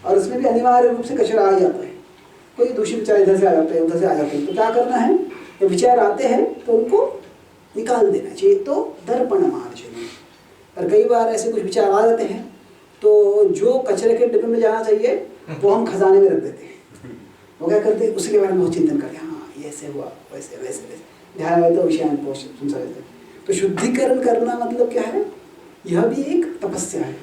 और उसमें भी अनिवार्य रूप से कचरा आ जाता है। कोई दूषित विचार इधर से आ जाते हैं, उधर से आ जाते हैं, तो क्या करना है, जब विचार आते हैं तो उनको निकाल देना चाहिए। तो दर्पण मार्जन। और कई बार ऐसे कुछ विचार आ जाते हैं तो जो कचरे के डिब्बे में जाना चाहिए वो हम खजाने में रख देते हैं। वो क्या करते हैं, उसके बारे में बहुत चिंतन करते हैं, हाँ ये ऐसे हुआ वैसे वैसे वैसे, ध्यान है तो विषय सुन सकते। तो शुद्धिकरण करना मतलब क्या है, यह भी एक तपस्या है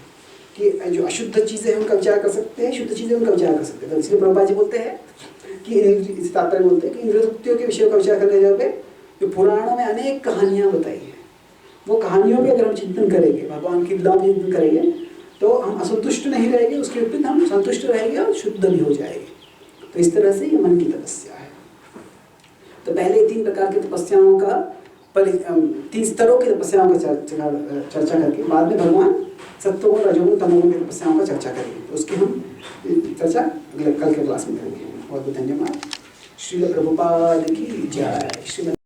कि जो अशुद्ध चीज़ें हैं उनका विचार कर सकते हैं, शुद्ध चीज़ें उनका विचार कर सकते हैं। तो इसलिए प्रभुपाद जी बोलते हैं कि इस तात्पर्य बोलते हैं कि इंद्रिय तृप्तियों के विषयों का विचार करने जगह पे जो पुराणों में अनेक कहानियाँ बताई हैं, वो कहानियों पे अगर हम चिंतन करेंगे, भगवान की लीलाओं में चिंतन करेंगे तो हम असंतुष्ट नहीं रहेंगे, उसके विपरीत हम संतुष्ट रहेंगे और शुद्ध भी हो जाएंगे। तो इस तरह से ये मन की तपस्या है। तो पहले 3 प्रकार की तपस्याओं का 3 स्तरों की तपस्याओं का चर्चा करके बाद में भगवान सत्वगुण, रजोगुण, तमोगुण की तपस्याओं का चर्चा करेंगे। तो उसकी हम चर्चा कल के क्लास में करेंगे। बहुत बहुत धन्यवाद। श्रील प्रभुपाद की जय। श्रीमद्